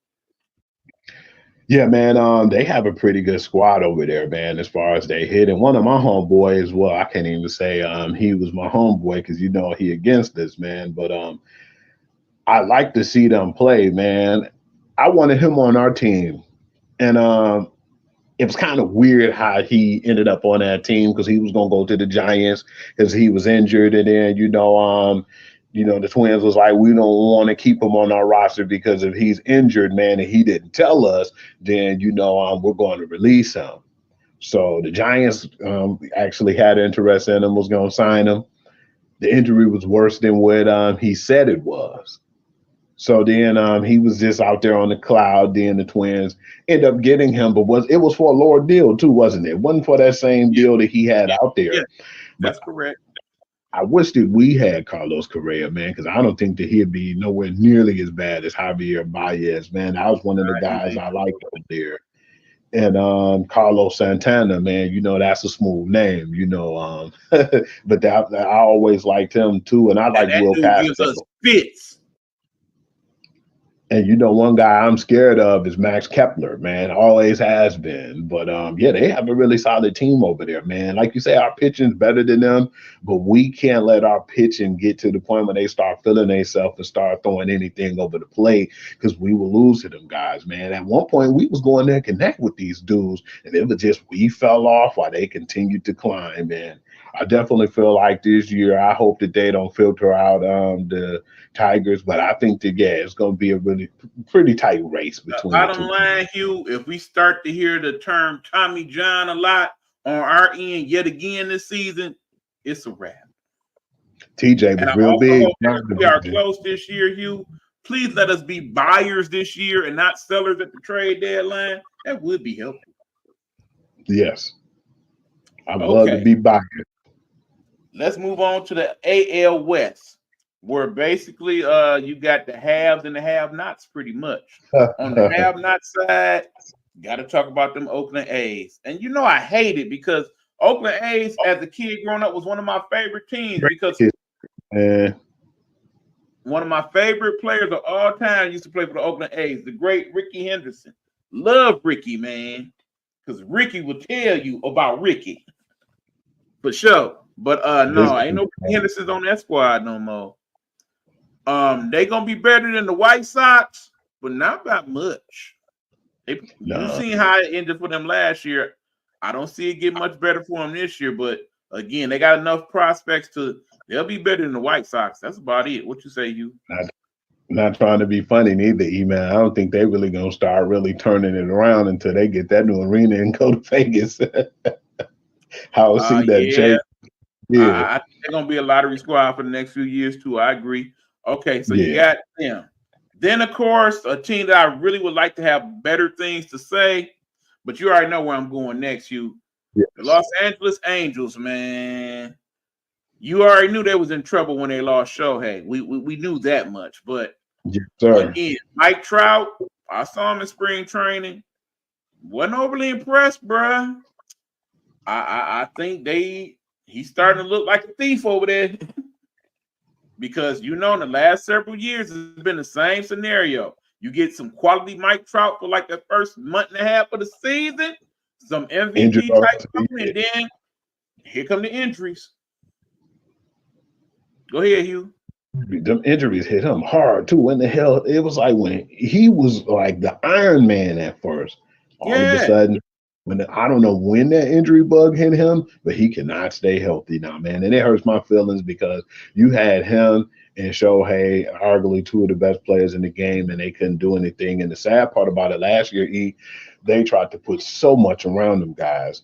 Yeah, man, they have a pretty good squad over there, man, as far as they hit. And one of my homeboys, well, I can't even say he was my homeboy because, you know, he against this, man. But I like to see them play, man. I wanted him on our team. And it was kind of weird how he ended up on that team because he was going to go to the Giants because he was injured. And then, the Twins was like, we don't want to keep him on our roster because if he's injured, man, and he didn't tell us, then, we're going to release him. So the Giants actually had interest in him, was going to sign him. The injury was worse than what he said it was. So then he was just out there on the cloud. Then the Twins end up getting him, but it was for a lower deal too, wasn't it? It wasn't for that same Yeah, deal that he had out yeah, there. But that's correct. I wish that we had Carlos Correa, man, because I don't think that he'd be nowhere nearly as bad as Javier Baez, man. That was one of the guys I liked over there. And Carlos Santana, man, that's a smooth name, but I always liked him too, and I And like that Will dude gives us Castro. fits. And one guy I'm scared of is Max Kepler, man. Always has been. But yeah, they have a really solid team over there, man. Like you say, our pitching's better than them, but we can't let our pitching get to the point where they start feeling themselves and start throwing anything over the plate because we will lose to them guys, man. At one point, we was going there and connect with these dudes, and it was just we fell off while they continued to climb, man. I definitely feel like this year, I hope that they don't filter out the Tigers, but I think that yeah, it's going to be a really pretty tight race The between the bottom two teams. line, Hugh, if we start to hear the term Tommy John a lot on our end yet again this season, it's a wrap. TJ And was I real also big. hope that if we are close this year, Hugh, please let us be buyers this year and not sellers at the trade deadline. That would be helpful. Yes, I'd love to Okay, be back. let's move on to the AL West, where basically you got the haves and the have-nots pretty much. On the have-not side, got to talk about them Oakland A's. And I hate it because Oakland A's, as a kid growing up, was one of my favorite teams because And one of my favorite players of all time used to play for the Oakland A's, the great Ricky Henderson. Love Ricky, man, because Ricky will tell you about Ricky for sure. But no, ain't no Ricky Henderson's on that squad no more. They gonna be better than the White Sox, but not by much. You seen how it ended for them last year. I don't see it getting much better for them this year, but again, they got enough prospects they'll be better than the White Sox. That's about it. What you say, you? not trying to be funny neither, E-Man. I don't think they really going to start really turning it around until they get that new arena and go to Vegas. I'll see that Yeah. change. Yeah. I think they're gonna be a lottery squad for the next few years too. I agree. Okay, so you Yeah. got them. Then, of course, a team that I really would like to have better things to say, but you already know where I'm going next. The Los Angeles Angels, man. You already knew they was in trouble when they lost Shohei. We knew that much. But Yes, sir. again, Mike Trout, I saw him in spring training. Wasn't overly impressed, bruh. I think he's starting to look like a thief over there. Because in the last several years, it's been the same scenario. You get some quality Mike Trout for like the first month and a half of the season, some MVP type stuff, and then here come the injuries. Go ahead, Hugh. Them injuries hit him hard too. When the hell it was like when he was like the Iron Man at first. All of a sudden, I don't know when that injury bug hit him, but he cannot stay healthy now, man. And it hurts my feelings because you had him and Shohei, arguably two of the best players in the game, and they couldn't do anything. And the sad part about it last year, they tried to put so much around them guys.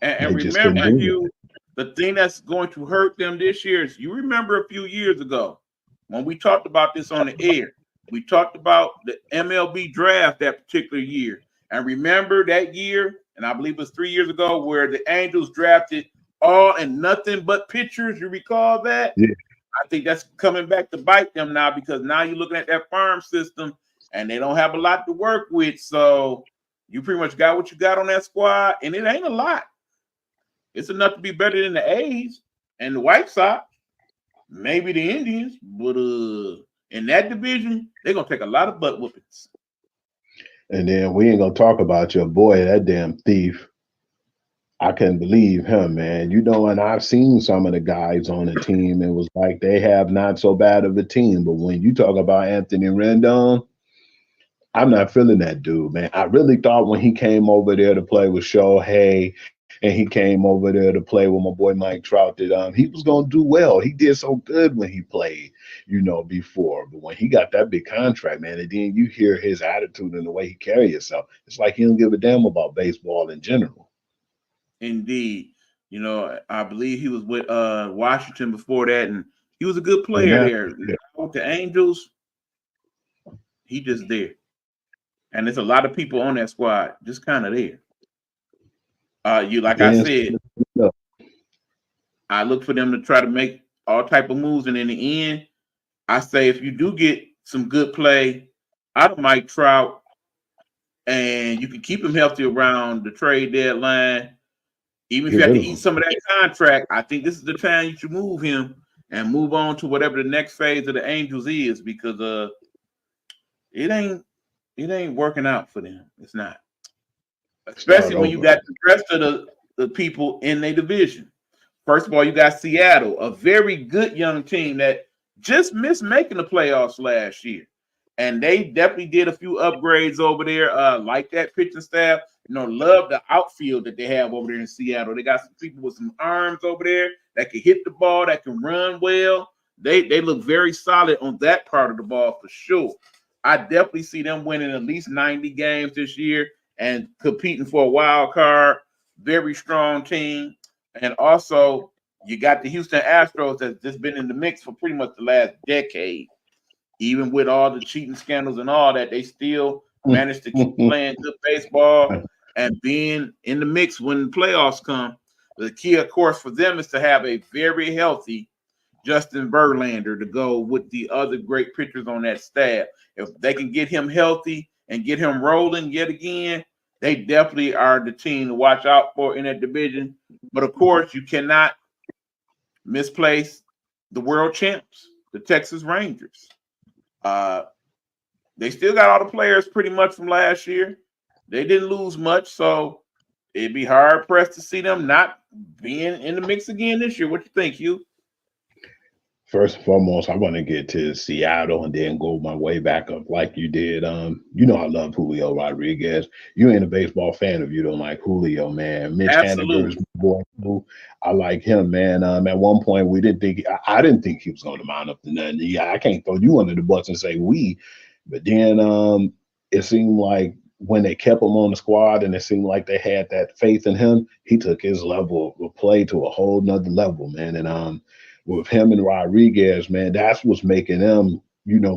And remember, Hugh, the thing that's going to hurt them this year is you remember a few years ago when we talked about this on the air. We talked about the MLB draft that particular year. And remember that year, and I believe it was 3 years ago, where the Angels drafted all and nothing but pitchers. You recall that? Yeah. I think that's coming back to bite them now because now you're looking at that farm system and they don't have a lot to work with. So you pretty much got what you got on that squad, and it ain't a lot. It's enough to be better than the A's and the White Sox, maybe the Indians, but in that division, they're gonna take a lot of butt whoopings. And then we ain't gonna talk about your boy, that damn thief. I couldn't believe him, man. And I've seen some of the guys on the team. It was like they have not so bad of a team. But when you talk about Anthony Rendon, I'm not feeling that dude, man. I really thought when he came over there to play with Shohei and he came over there to play with my boy Mike Trout that he was gonna do well. He did so good when he played, before. But when he got that big contract, man, and then you hear his attitude and the way he carry himself, it's like he don't give a damn about baseball in general. Indeed. I believe he was with Washington before that, and he was a good player there. With the Angels, He just there. And there's a lot of people on that squad just kind of there. Like I said, I look for them to try to make all type of moves, and in the end, I say if you do get some good play out of Mike Trout, and you can keep him healthy around the trade deadline, even if you have to eat some of that contract, I think this is the time you should move him and move on to whatever the next phase of the Angels is, because it ain't working out for them. It's not. Especially when you got the rest of the people in their division. First of all, you got Seattle, a very good young team that just missed making the playoffs last year. And they definitely did a few upgrades over there, like that pitching staff. Love the outfield that they have over there in Seattle. They got some people with some arms over there that can hit the ball, that can run well. They look very solid on that part of the ball for sure. I definitely see them winning at least 90 games this year and competing for a wild card. Very strong team. And also, you got the Houston Astros that's just been in the mix for pretty much the last decade. Even with all the cheating scandals and all that, they still managed to keep playing good baseball and being in the mix when the playoffs come. The key, of course, for them is to have a very healthy Justin Verlander to go with the other great pitchers on that staff. If they can get him healthy and get him rolling yet again, they definitely are the team to watch out for in that division. But, of course, you cannot misplace the world champs, the Texas Rangers. They still got all the players pretty much from last year. They didn't lose much, so it'd be hard-pressed to see them not being in the mix again this year. What you think, Hugh? First and foremost, I want to get to Seattle and then go my way back up like you did. I love Julio Rodriguez. You ain't a baseball fan if you don't like Julio, man. Mitch Haniger is my boy too. I like him, man. At one point, I didn't think he was going to mount up to nothing. Yeah, I can't throw you under the bus and say we, but then it seemed like when they kept him on the squad and it seemed like they had that faith in him, he took his level of play to a whole nother level, man. And with him and Rodriguez, man, that's what's making them,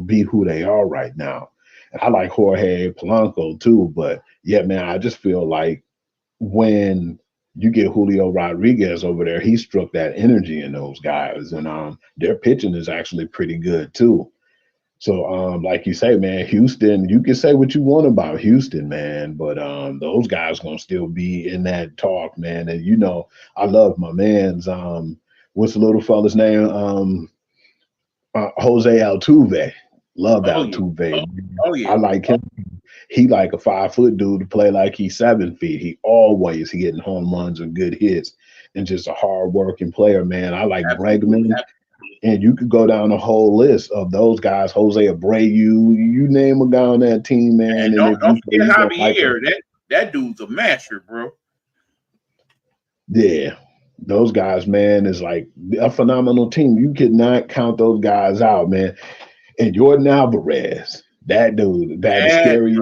be who they are right now. And I like Jorge Polanco too, but yeah, man, I just feel like when you get Julio Rodriguez over there, he struck that energy in those guys, and their pitching is actually pretty good too. So, like you say, man, Houston, you can say what you want about Houston, man, but those guys gonna still be in that talk, man. And I love my man's what's the little fella's name? Jose Altuve. Love Altuve. Oh yeah. I like him. He like a 5-foot dude to play like he's 7 feet. He getting home runs and good hits, and just a hard working player, man. I like Bregman. And you could go down the whole list of those guys, Jose Abreu, you name a guy on that team, man. And don't forget Javier. That dude's a masher, bro. Yeah. Those guys, man, is like a phenomenal team. You could not count those guys out, man. And Jordan Alvarez, that dude, that is scary,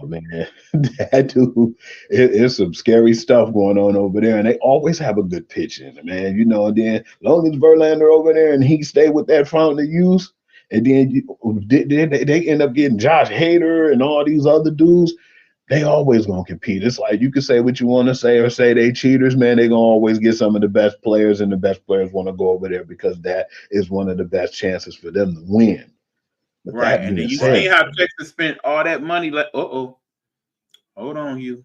man. That dude, it's some scary stuff going on over there. And they always have a good pitch in it, man. Then as long as Verlander over there and he stay with that fountain of youth, and then they end up getting Josh Hader and all these other dudes. They always gonna compete. It's like you can say what you want to say or say they cheaters, man. They gonna always get some of the best players, and the best players want to go over there because that is one of the best chances for them to win. But right, and then you see how Texas spent all that money. Like, hold on, Hugh.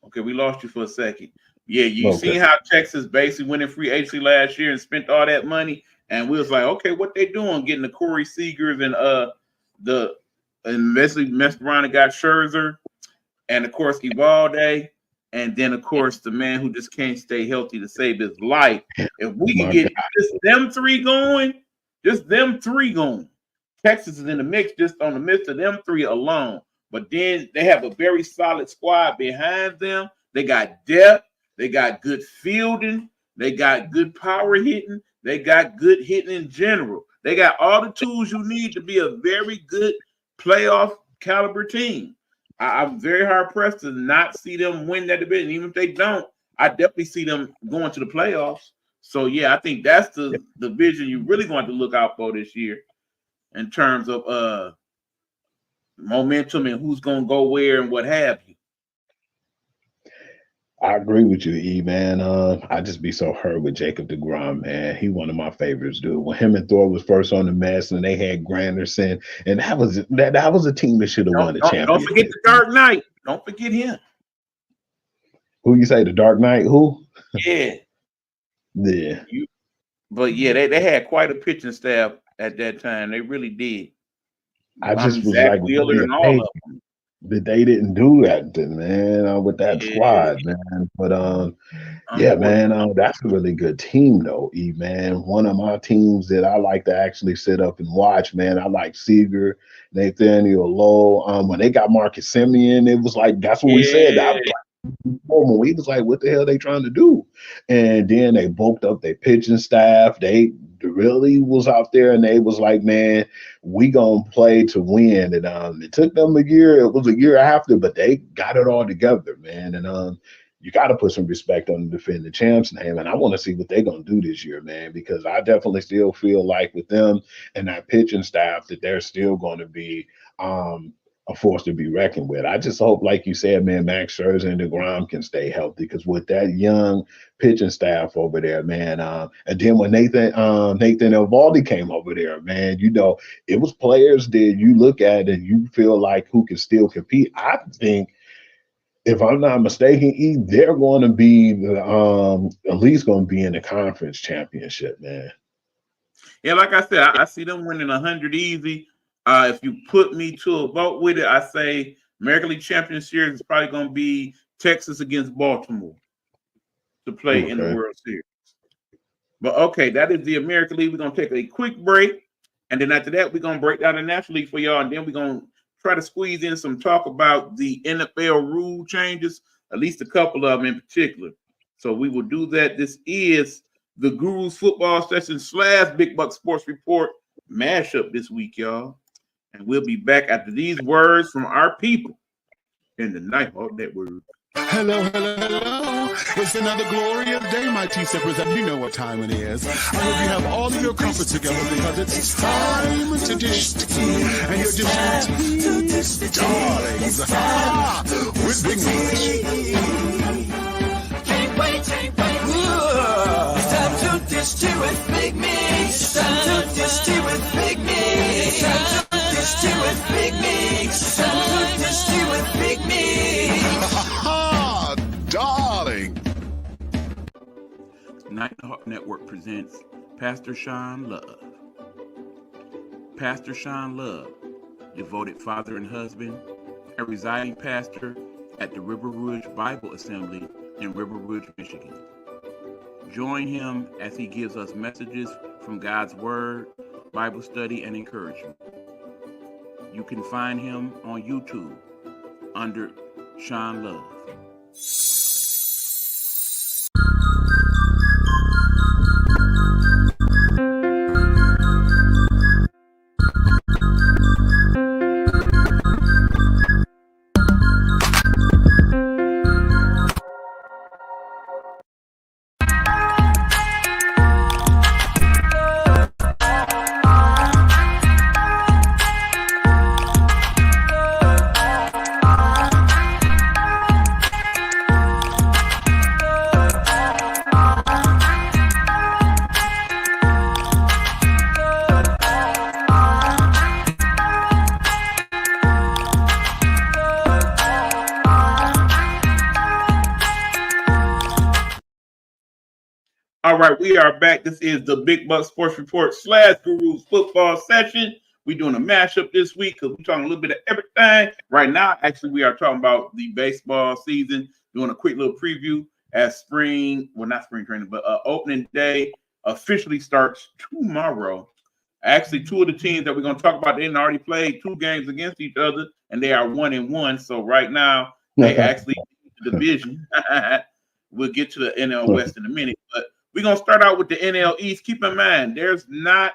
Okay, we lost you for a second. Yeah, you see how Texas basically went in free agency last year and spent all that money, and we was like, okay, what they doing? Getting the Corey Seagers and and basically messed around and got Scherzer, and of course Evalde, and then of course the man who just can't stay healthy to save his life. If we can get just them three going, Texas is in the mix just on the midst of them three alone. But then they have a very solid squad behind them. They got depth, they got good fielding, they got good power hitting, they got good hitting in general. They got all the tools you need to be a very good playoff caliber team. I'm very hard pressed to not see them win that division. Even if they don't, I definitely see them going to the playoffs. So yeah, I think that's the division you really want to look out for this year in terms of momentum and who's gonna go where and what have you. I agree with you, E man. I just be so hurt with Jacob deGrom, man. He one of my favorites, dude. When him and Thor was first on the mess, and they had Granderson, and that was a team that should have won the Don't forget championship. the Dark Knight. Don't forget him. Who you say, the Dark Knight? Who? Yeah. Yeah. But yeah, they had quite a pitching staff at that time. They really did. I just was Zach like Wheeler really and all amazed of them. that they didn't do that, man, with that Yeah, squad, man. But yeah, man, that's a really good team, though, E man. One of my teams that I like to actually sit up and watch, man. I like Seager, Nathaniel Lowe. When they got Marcus Simeon, it was like that's what we said. When we was like, what the hell they trying to do? And then they bulked up their pitching staff. They really was out there and they was like, man, we gonna play to win. And it took them a year. It was a year after, but they got it all together, man. And you got to put some respect on the defending champs name. And I want to see what they're going to do this year, man, because I definitely still feel like with them and that pitching staff that they're still going to be a force to be reckoned with. I just hope, like you said, man, Max Scherzer and deGrom can stay healthy, because with that young pitching staff over there, man, and then when Nathan Eovaldi came over there, man, you know, it was players that you look at and you feel like who can still compete. I think, if I'm not mistaken, E, they're going to be at least going to be in the conference championship, man. Yeah, like I said, I see them winning 100 easy. If you put me to a vote with it, I say American League Champion Series is probably going to be Texas against Baltimore to play in the World Series. But okay, that is the American League. We're going to take a quick break, and then after that, we're going to break down the National League for y'all, and then we're going to try to squeeze in some talk about the NFL rule changes, at least a couple of them in particular. So we will do that. This is the Guru's Football Session / Big Buck Sports Report mashup this week, y'all. And we'll be back after these words from our people in the Nighthawk Network. Hello, hello, hello. It's another glorious day, my T-Sippers, and you know what time it is. I hope you have all of your comforts together, because it's time to dish tea. And you're dishing tea, darlings, with Big Meech. Can't wait. It's time to dish tea with Big Meech. It's time to dish tea with Big Meech. It's time to dish tea with Big Meech. It's time to dish tea with Big Meech. Darling. Nighthawk Network presents Pastor Sean Love. Pastor Sean Love, devoted father and husband, a residing pastor at the River Rouge Bible Assembly in River Rouge, Michigan. Join him as he gives us messages from God's Word, Bible study, and encouragement. You can find him on YouTube under Sean Love. All right, we are back. This is the Big Buck Sports Report / Guru's Football Session. We're doing a mashup this week because we're talking a little bit of everything. Right now, actually, we are talking about the baseball season, doing a quick little preview as not spring training, but opening day officially starts tomorrow. Actually, two of the teams that we're going to talk about, they already played 2 games against each other, and they are 1-1. So right now, they actually the division. We'll get to the NL West in a minute, but we're going to start out with the NL East. Keep in mind, there's not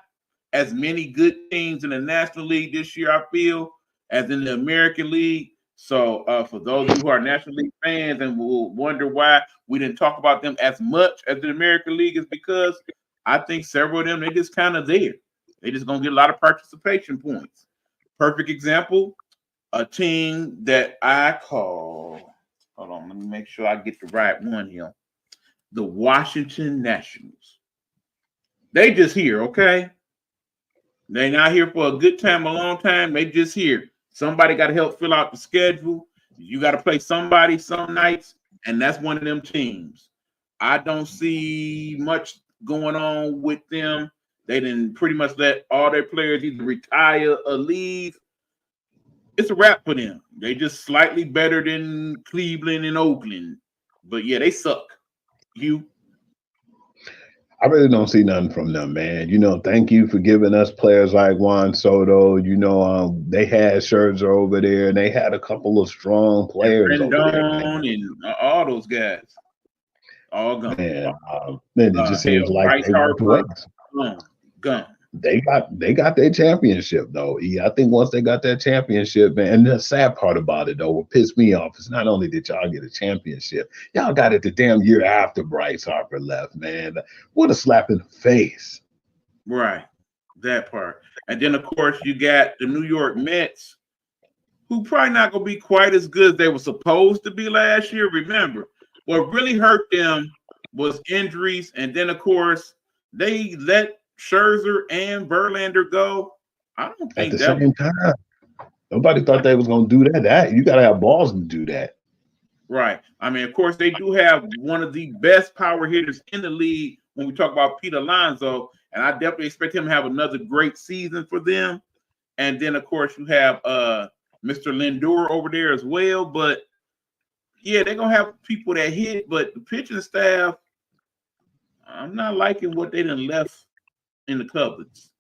as many good teams in the National League this year, I feel, as in the American League. So for those of you who are National League fans and will wonder why we didn't talk about them as much as the American League, is because I think several of them, they just kind of there. They just going to get a lot of participation points. Perfect example, a team that I call, hold on, let me make sure I get the right one here. The Washington Nationals. They just here, okay? They not here for a good time, a long time. They just here. Somebody got to help fill out the schedule. You got to play somebody some nights, and that's one of them teams. I don't see much going on with them. They didn't pretty much let all their players either retire or leave. It's a wrap for them. They just slightly better than Cleveland and Oakland. But yeah, they suck. I really don't see nothing from them, man. Thank you for giving us players like Juan Soto. They had Scherzer over there, and they had a couple of strong players over there, man. And all those guys. All gone. Man, it just seems like Bryce they went to Harper, waste. gone. They got their championship though. I think once they got that championship, man, and the sad part about it though, what pissed me off is not only did y'all get a championship, y'all got it the damn year after Bryce Harper left, man. What a slap in the face. Right. That part. And then of course you got the New York Mets, who probably not gonna be quite as good as they were supposed to be last year. Remember, what really hurt them was injuries, and then of course they let Scherzer and Verlander go. I don't think at the same time. Nobody thought they was gonna do that. You gotta have balls to do that. Right. I mean, of course, they do have one of the best power hitters in the league when we talk about Pete Alonso, and I definitely expect him to have another great season for them. And then, of course, you have Mr. Lindor over there as well. But yeah, they're gonna have people that hit, but the pitching staff, I'm not liking what they done left in the cupboards.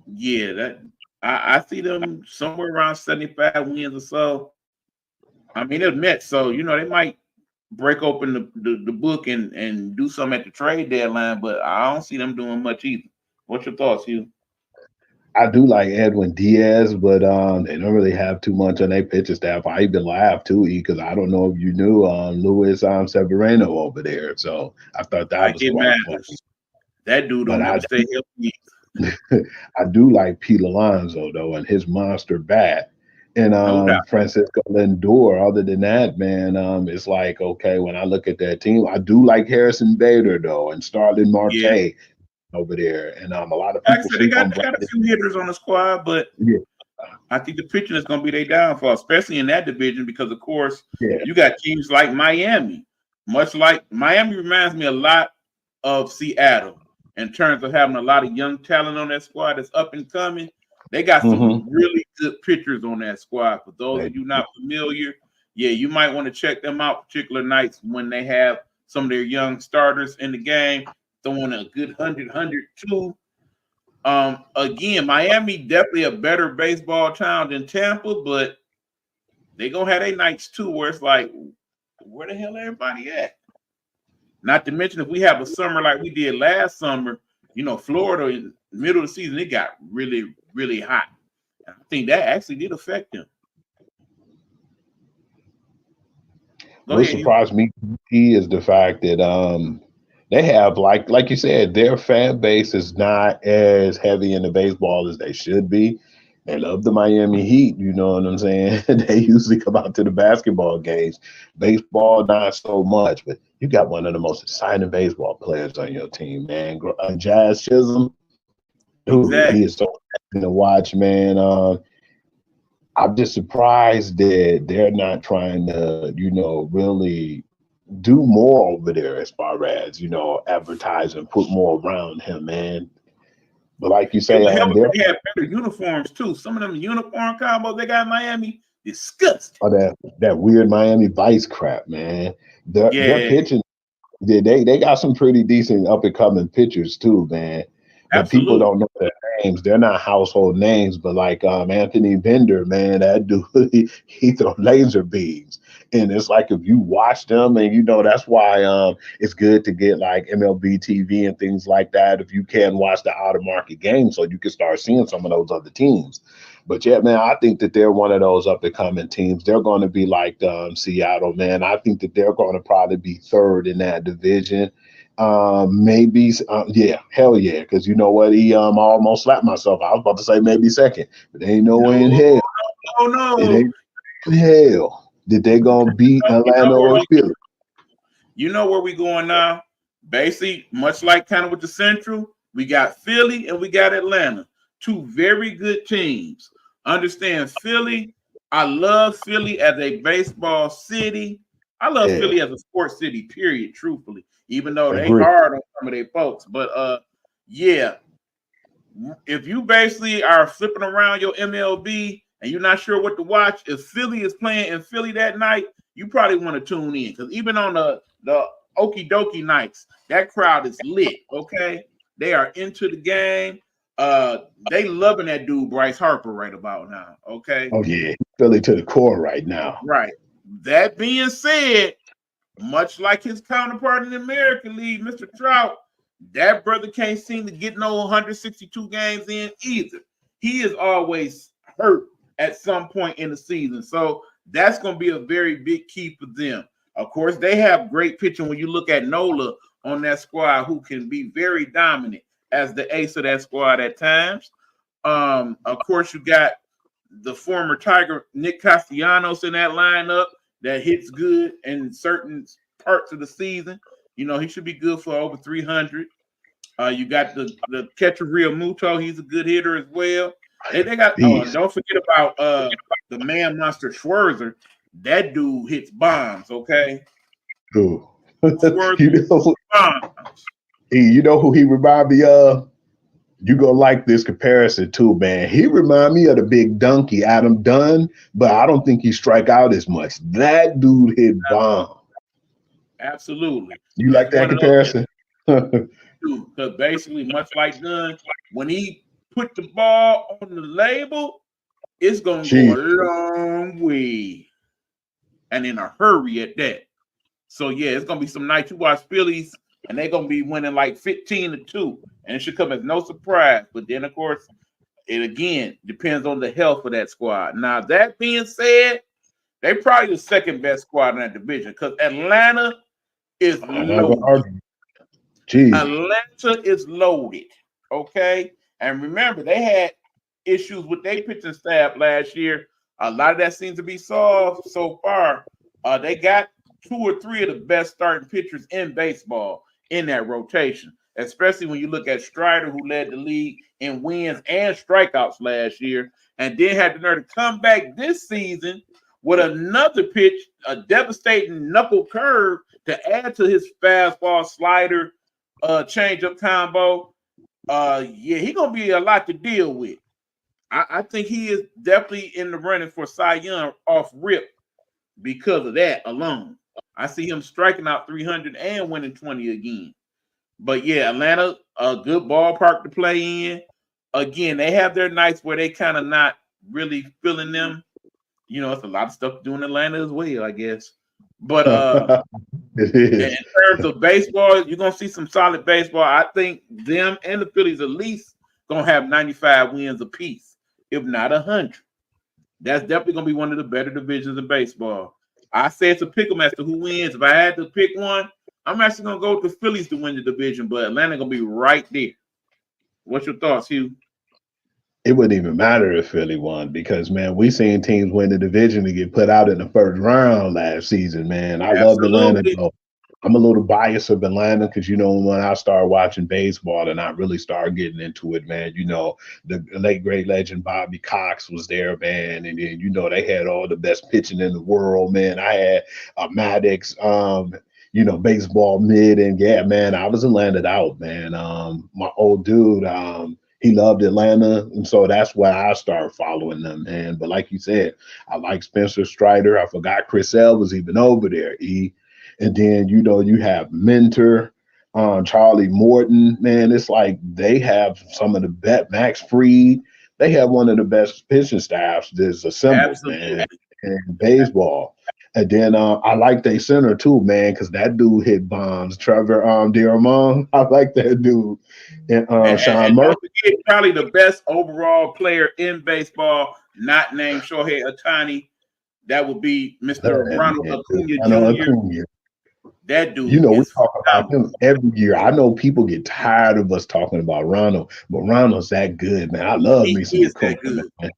Yeah, that I see them somewhere around 75 wins or so. I mean, they're Mets, so they might break open the book and do something at the trade deadline, but I don't see them doing much either. What's your thoughts, Hugh? I do like Edwin Diaz, but they don't really have too much on their pitching staff. I even laughed too, because I don't know if you knew Luis Severino over there. So I thought that was quite funny. That dude don't ever stay healthy. I do like Pete Alonso though, and his monster bat. And No Francisco Lindor. Other than that, man, it's like, okay, when I look at that team, I do like Harrison Bader though, and Starlin Marte over there. And a lot of people they got a few hitters on the squad, but I think the pitching is going to be their downfall, especially in that division, because of course you got teams like Miami. Much like Miami reminds me a lot of Seattle in terms of having a lot of young talent on that squad that's up and coming. They got some really good pitchers on that squad. For those of you not familiar, you might want to check them out particular nights when they have some of their young starters in the game, throwing a good 100-102. Again, Miami definitely a better baseball town than Tampa, but they gonna have their nights too where it's like, where the hell everybody at? Not to mention if we have a summer like we did last summer, Florida in the middle of the season, it got really, really hot. And I think that actually did affect them. What surprised me is the fact that they have, like you said, their fan base is not as heavy into baseball as they should be. They love the Miami Heat, you know what I'm saying? They usually come out to the basketball games. Baseball, not so much, but you got one of the most exciting baseball players on your team, man. Jazz Chisholm, dude, he is so exciting to watch, man. I'm just surprised that they're not trying to, really do more over there as far as, advertise and put more around him, man. But like you say, they have better uniforms too. Some of them uniform combos they got in Miami, disgusting. Oh, that weird Miami Vice crap, man. Their pitching, they got some pretty decent up and coming pitchers too, man. But people don't know their names. They're not household names, but like Anthony Bender, man, that dude, he throw laser beams. And it's like if you watch them, and that's why it's good to get like MLB TV and things like that if you can watch the out of market games, so you can start seeing some of those other teams. But yeah, man, I think that they're one of those up and coming teams. They're going to be like Seattle, man. I think that they're going to probably be third in that division. Maybe hell yeah, because you know what, I almost slapped myself. I was about to say maybe second, but there ain't no way in hell. no. Hell, did they gonna beat Atlanta or Philly? You know where we going now? Basically, much like kind of with the Central, we got Philly and we got Atlanta. Two very good teams. Understand Philly. I love Philly as a baseball city. I love Philly as a sports city, period, truthfully. Even though they hard on some of their folks. But yeah. If you basically are flipping around your MLB and you're not sure what to watch, if Philly is playing in Philly that night, you probably want to tune in. Because even on the okie dokie nights, that crowd is lit. Okay, they are into the game. They loving that dude Bryce Harper right about now. Okay. Oh yeah, Philly to the core right now. Right. That being said, much like his counterpart in the American League, Mr. Trout, that brother can't seem to get no 162 games in either. He is always hurt at some point in the season. So that's going to be a very big key for them. Of course, they have great pitching when you look at Nola on that squad, who can be very dominant as the ace of that squad at times. Of course, you got the former Tiger Nick Castellanos in that lineup that hits good in certain parts of the season. You know, he should be good for over 300. You got the catcher Real Muto. He's a good hitter as well. They got don't forget about the man monster Schwarzer. That dude hits bombs, okay? Ooh. Bombs. You know who he remind me of? You gonna like this comparison too, man. He remind me of the big donkey, Adam Dunn, but I don't think he strike out as much. That dude hit bomb. Absolutely. You like that comparison? Because basically, much like Dunn, when he put the ball on the label, it's gonna go a long way, and in a hurry at that. So yeah, it's gonna be some nights you watch Phillies, and they're gonna be winning like 15-2, and it should come as no surprise. But then, of course, it again depends on the health of that squad. Now, that being said, they probably the second best squad in that division because Atlanta is loaded. Atlanta is loaded. Okay. And remember, they had issues with their pitching staff last year. A lot of that seems to be solved so far. They got 2 or 3 of the best starting pitchers in baseball in that rotation, especially when you look at Strider, who led the league in wins and strikeouts last year, and then had the nerve to come back this season with another pitch, a devastating knuckle curve to add to his fastball slider changeup combo. Yeah, he's gonna be a lot to deal with. I think he is definitely in the running for Cy Young off rip because of that alone. I see him striking out 300 and winning 20 again. But yeah, Atlanta, a good ballpark to play in. Again, they have their nights where they kind of not really feeling them. You know, it's a lot of stuff to do in Atlanta as well, I guess. But in terms of baseball, you're gonna see some solid baseball. I think them and the Phillies at least gonna have 95 wins apiece, if not 100. That's definitely gonna be one of the better divisions in baseball. I say it's a pick 'em as to who wins. If I had to pick one, I'm actually gonna go with the Phillies to win the division, but Atlanta gonna be right there. What's your thoughts, Hugh? It wouldn't even matter if Philly won because, man, we seen teams win the division to get put out in the first round last season, man. I love Atlanta, though. I'm a little biased of Atlanta because, you know, when I started watching baseball and I really started getting into it, man, you know, the late great legend Bobby Cox was there, man. And then, you know, they had all the best pitching in the world, man. I had Maddox, you know, baseball mid, and yeah, man, I was Atlanted out, man. My old dude, he loved Atlanta, and so that's why I started following them, man. But like you said, I like Spencer Strider. I forgot Chris L was even over there. And then, you know, you have Mentor, Charlie Morton, man. It's like they have some of the best, Max Fried. They have one of the best pitching staffs that's assembled, man, in baseball. And then I like their center too, man, because that dude hit bombs. Trevor Diamond, I like that dude. And Sean Murphy. Probably the best overall player in baseball, not named Shohei Ohtani. That would be Mr. Ronald Acuna Jr. That dude, you know, we talk about him every year. I know people get tired of us talking about Ronald, but Ronald's that good, man. I love me some Coca, man.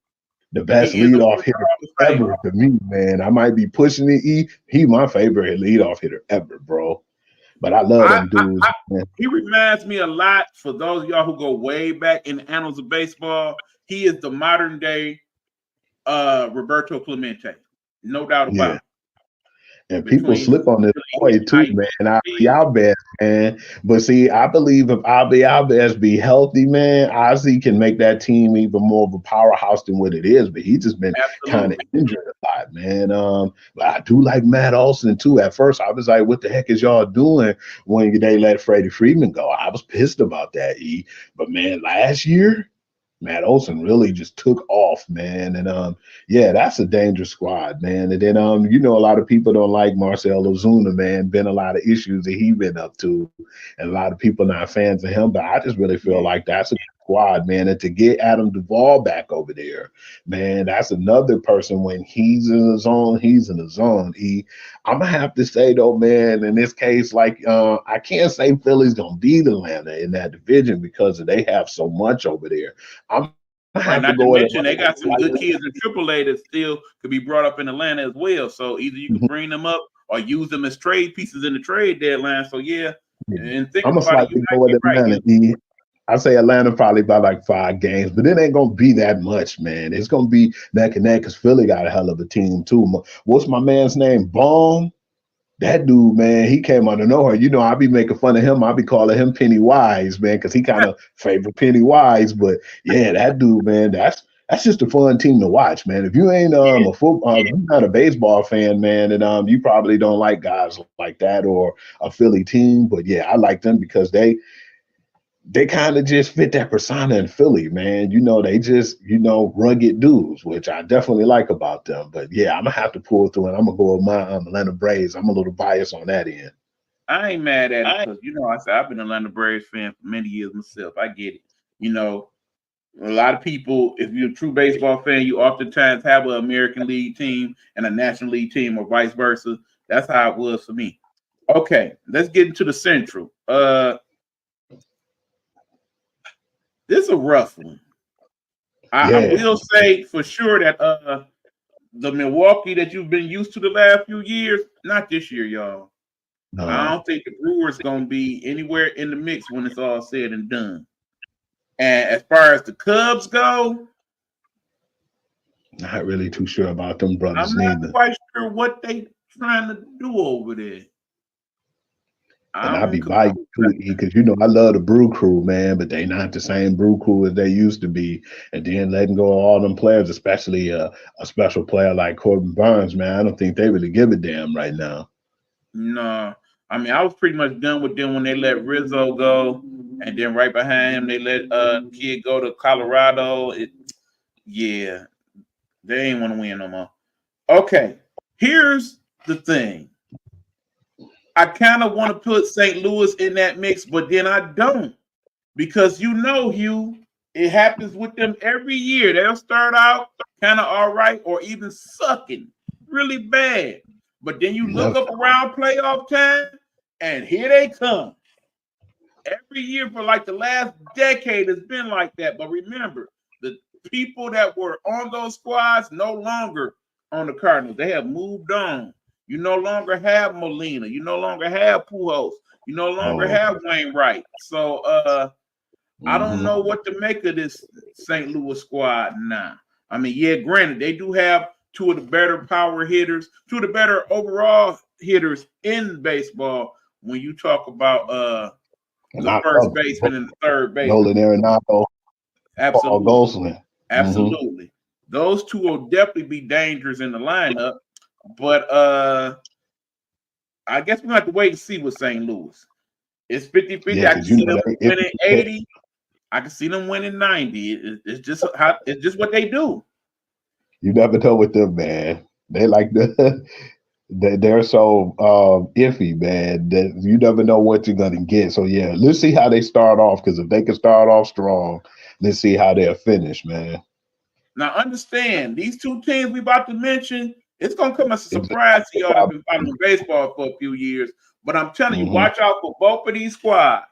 The best He is a leadoff future hitter Hall of Famer. ever to me, man. I might be pushing it. He my favorite leadoff hitter ever, bro. But I love them dudes, man. He reminds me a lot, for those of y'all who go way back in the annals of baseball, he is the modern day Roberto Clemente. No doubt about Yeah. it. And people Between slip on this boy too, man. Albies, man. But see, I believe if Albies be healthy, man, Ozzy can make that team even more of a powerhouse than what it is. But he just been kind of injured a lot, man. But I do like Matt Olson too. At first, I was like, "What the heck is y'all doing when they let Freddie Freeman go?" I was pissed about that, But man, last year, Matt Olson really just took off, man. And yeah, that's a dangerous squad, man. And then you know, a lot of people don't like Marcell Ozuna, man. Been a lot of issues that he been up to, and a lot of people not fans of him. But I just really feel like that's a squad, man. And to get Adam Duvall back over there, man, that's another person. When he's in the zone, he's in the zone. I'm gonna have to say though, man, in this case, like I can't say Philly's gonna beat Atlanta in that division because they have so much over there. I'm Right, not to mention they got some good kids in AAA that still could be brought up in Atlanta as well. So either you can bring them up or use them as trade pieces in the trade deadline. So yeah, and think I'm about it, you go might with be right. Atlanta. I say Atlanta probably by like 5 games, but it ain't gonna be that much, man. It's gonna be neck and neck because Philly got a hell of a team too. What's my man's name? Baum. That dude, man, he came out of nowhere. You know, I be making fun of him. I be calling him Pennywise, man, because he kind of favorite Pennywise. But yeah, that dude, man, that's just a fun team to watch, man. If you ain't a football, if you're not a baseball fan, man, and you probably don't like guys like that or a Philly team. But yeah, I like them because they kind of just fit that persona in Philly, man. You know, they just, rugged dudes, which I definitely like about them. But yeah, I'm gonna have to pull through and I'm gonna go with my Atlanta Braves. I'm a little biased on that end. I ain't mad at it because I said I've been an Atlanta Braves fan for many years myself. I get it. You know, a lot of people, if you're a true baseball fan, you oftentimes have an American League team and a National League team, or vice versa. That's how it was for me. Okay, let's get into the Central. This is a rough one. I will say for sure that the Milwaukee that you've been used to the last few years, not this year, y'all. No. I don't think the Brewers gonna be anywhere in the mix when it's all said and done. And as far as the Cubs go, not really too sure about them brothers I'm not neither. quite sure what they trying to do over there. And I be biased too, because I love the Brew Crew, man, but they not the same Brew Crew as they used to be. And then letting go of all them players, especially a special player like Corbin Burns, man, I don't think they really give a damn right now. No, I mean I was pretty much done with them when they let Rizzo go, and then right behind him they let kid go to Colorado. Yeah, they ain't want to win no more. Okay, here's the thing. I kind of want to put St. Louis in that mix, but then I don't. Because Hugh, it happens with them every year. They'll start out kind of all right or even sucking really bad. But then you look up around playoff time, and here they come. Every year for like the last decade, it's been like that. But remember, the people that were on those squads no longer on the Cardinals. They have moved on. You no longer have Molina. You no longer have Pujols. You no longer have Wainwright. So I don't know what to make of this St. Louis squad now. I mean, yeah, granted, they do have 2 of the better power hitters, 2 of the better overall hitters in baseball when you talk about the first baseman and the third baseman. Nolan Arenado. Absolutely. Absolutely. Those 2 will definitely be dangerous in the lineup. But I guess we're going to have to wait and see with St. Louis. It's 50-50. I can see them winning 80. I can see them winning 90. It's just what they do. You never know with them, man. They like they're so iffy, man, that you never know what you're gonna get. So yeah, let's see how they start off, because if they can start off strong, let's see how they'll finish, man. Now understand, these 2 teams we about to mention, it's gonna come as a surprise to y'all that've been following baseball for a few years. But I'm telling you, watch out for both of these squads: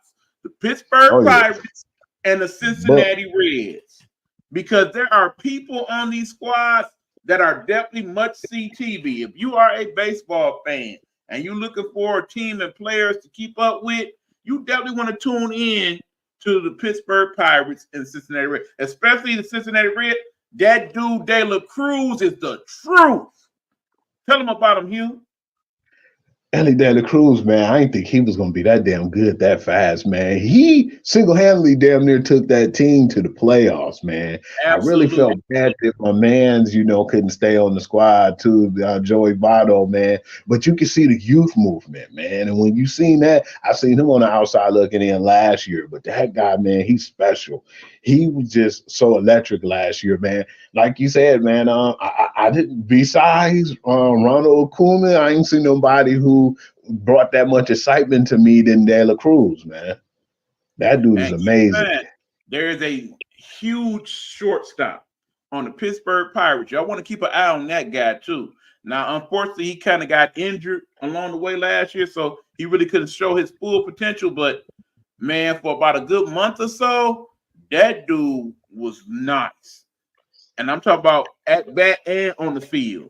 the Pittsburgh Pirates and the Cincinnati Reds. because there are people on these squads that are definitely much see TV. If you are a baseball fan and you're looking for a team and players to keep up with, you definitely want to tune in to the Pittsburgh Pirates and Cincinnati Reds, especially the Cincinnati Reds. That dude, De La Cruz, is the truth. Tell him about him, Hugh. Ellie De La Cruz, man, I didn't think he was going to be that damn good that fast, man. He single-handedly damn near took that team to the playoffs, man. Absolutely. I really felt bad that my mans, couldn't stay on the squad too, Joey Votto, man. But you can see the youth movement, man. And when you seen that, I seen him on the outside looking in last year. But that guy, man, he's special. He was just so electric last year, man. Like you said, man, I didn't, besides Ronald Acuña, I ain't seen nobody who brought that much excitement to me than De La Cruz, man. That dude is amazing. There is a huge shortstop on the Pittsburgh Pirates. Y'all want to keep an eye on that guy too. Now, unfortunately, he kind of got injured along the way last year, so he really couldn't show his full potential. But man, for about a good month or so, that dude was nice. And I'm talking about at bat and on the field.